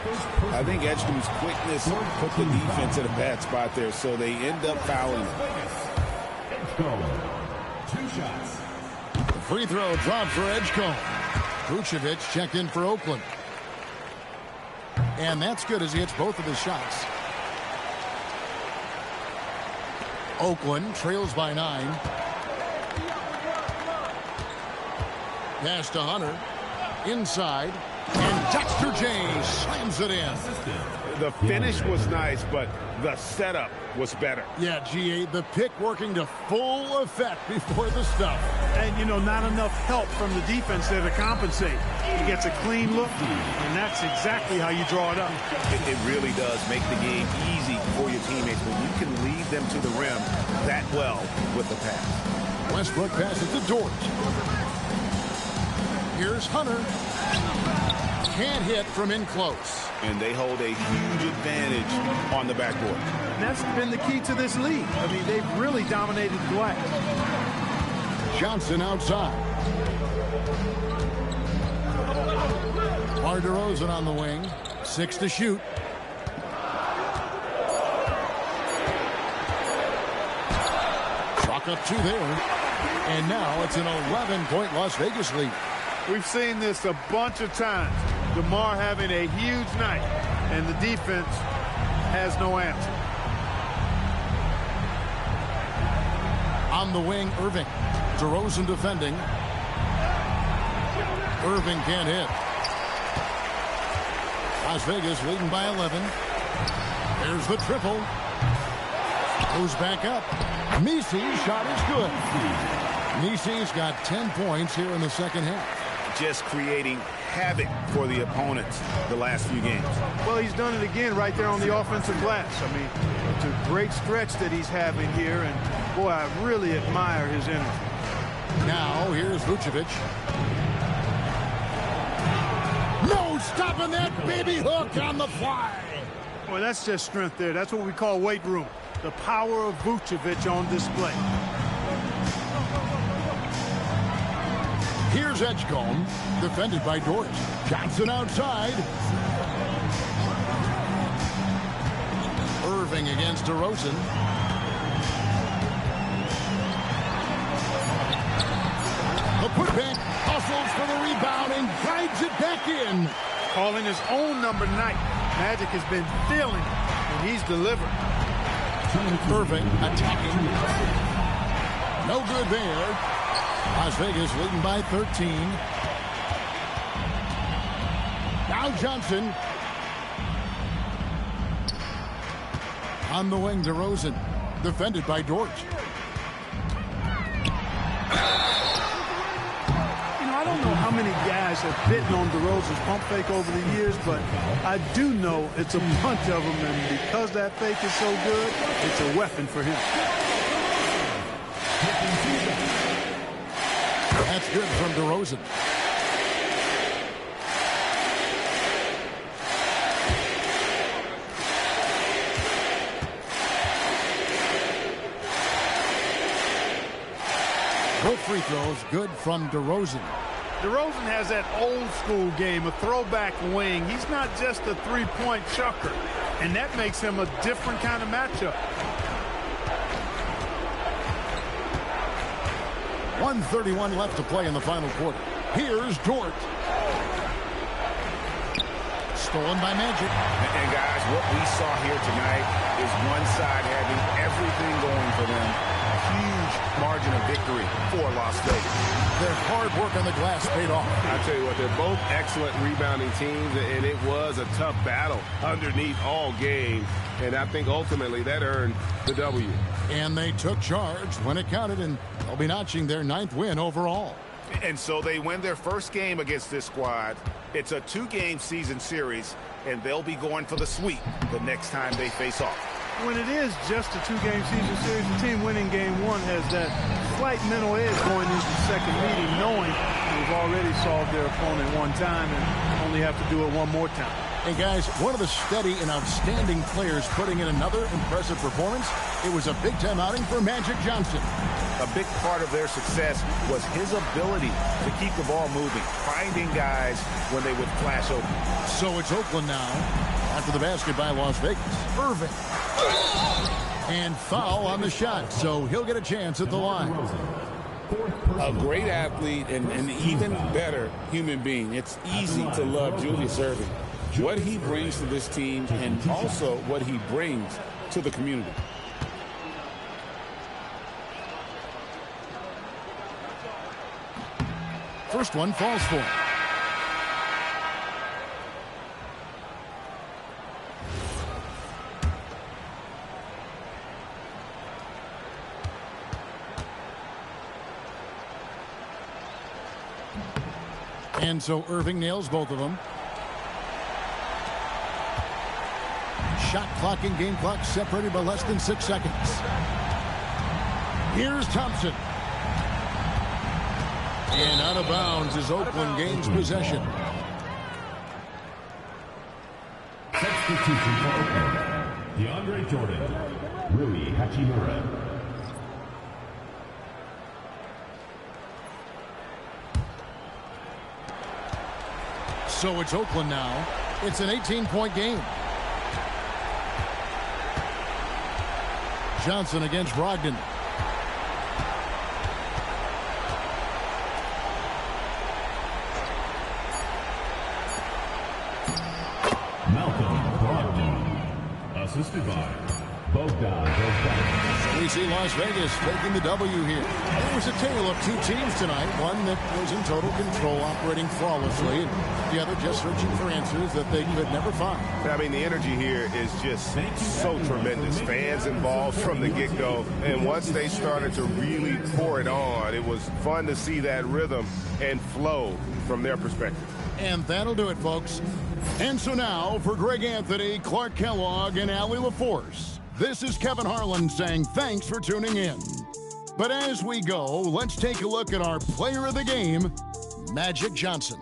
I think Edgecombe's quickness put the defense at a bad spot there, so they end up fouling him. 2 shots. The free throw dropped for Edgecombe. Vucevic checked in for Oakland. And that's good as he hits both of his shots. Oakland trails by 9. Pass to Hunter. Inside. And Dexter James slams it in. The finish was nice, but the setup was better. Yeah, GA, the pick working to full effect before the stuff. And, you know, not enough help from the defense there to compensate. He gets a clean look, and that's exactly how you draw it up. It really does make the game easy for your teammates when you can lead them to the rim that well with the pass. Westbrook passes to Dort. Here's Hunter. Can't hit from in close. And they hold a huge advantage on the backboard. And that's been the key to this league. I mean, they've really dominated the glass. Johnson outside. DeRozan on the wing. 6 to shoot. Chalk up 2 there. And now it's an 11-point Las Vegas lead. We've seen this a bunch of times. DeMar having a huge night, and the defense has no answer. On the wing, Erving. DeRozan defending. Erving can't hit. Las Vegas leading by 11. There's the triple. Goes back up. Misi's shot is good. Misi's got 10 points here in the second half. Just creating havoc for the opponents the last few games. Well, he's done it again right there on the offensive glass. I mean, it's a great stretch that he's having here, and boy, I really admire his energy. Now, here's Vucevic. No stopping that baby hook on the fly. Boy, that's just strength there. That's what we call weight room. The power of Vucevic on display. Here's Edgecombe, defended by Dort. Johnson outside. Erving against DeRozan. The putback, hustles for the rebound and guides it back in. Calling his own number night. Magic has been feeling it, and he's delivered. Erving attacking. No good there. Las Vegas leading by 13. Now Johnson. On the wing, DeRozan. Defended by Dort. I don't know how many guys have bitten on DeRozan's pump fake over the years, but I do know it's a bunch of them, and because that fake is so good, it's a weapon for him. That's good from DeRozan. Both free throws good from DeRozan. DeRozan has that old school game, a throwback wing. He's not just a three-point chucker, and that makes him a different kind of matchup. 1:31 left to play in the final quarter. Here's Dort. Stolen by Magic. And guys, what we saw here tonight is one side having everything going for them. A huge margin of victory for Las Vegas. Their hard work on the glass paid off. I tell you what, they're both excellent rebounding teams, and it was a tough battle underneath all game. And I think ultimately that earned the W. And they took charge when it counted, and they'll be notching their 9th win overall. And so they win their first game against this squad. It's a 2-game season series, and they'll be going for the sweep the next time they face off. When it is just a 2-game season series, the team winning game 1 has that slight mental edge going into the second meeting, knowing they've already solved their opponent one time and only have to do it one more time. Hey, guys, one of the steady and outstanding players putting in another impressive performance. It was a big-time outing for Magic Johnson. A big part of their success was his ability to keep the ball moving, finding guys when they would flash open. So it's Oakland now. After the basket by Las Vegas. Erving. And foul on the shot, so he'll get a chance at the line. A great athlete and an even better human being. It's easy to love Julius Erving. What he brings to this team and also what he brings to the community. First one falls for him. And so Erving nails both of them. Shot clock and game clock separated by less than 6 seconds. Here's Thompson. And out of bounds as Oakland gains possession. Substitution for Oakland. DeAndre Jordan. Rui Hachimura. So it's Oakland now. It's an 18-point game. Johnson against Brogdon. Assisted by Bogdan. We see Las Vegas taking the W here. It was a tale of two teams tonight. One that was in total control, operating flawlessly, and the other just searching for answers that they could never find. I mean, the energy here is just so tremendous. Fans involved from the get-go, and once they started to really pour it on, it was fun to see that rhythm and flow from their perspective. And that'll do it, folks. And so now, for Greg Anthony, Clark Kellogg, and Allie LaForce, this is Kevin Harlan saying thanks for tuning in. But as we go, let's take a look at our player of the game, Magic Johnson.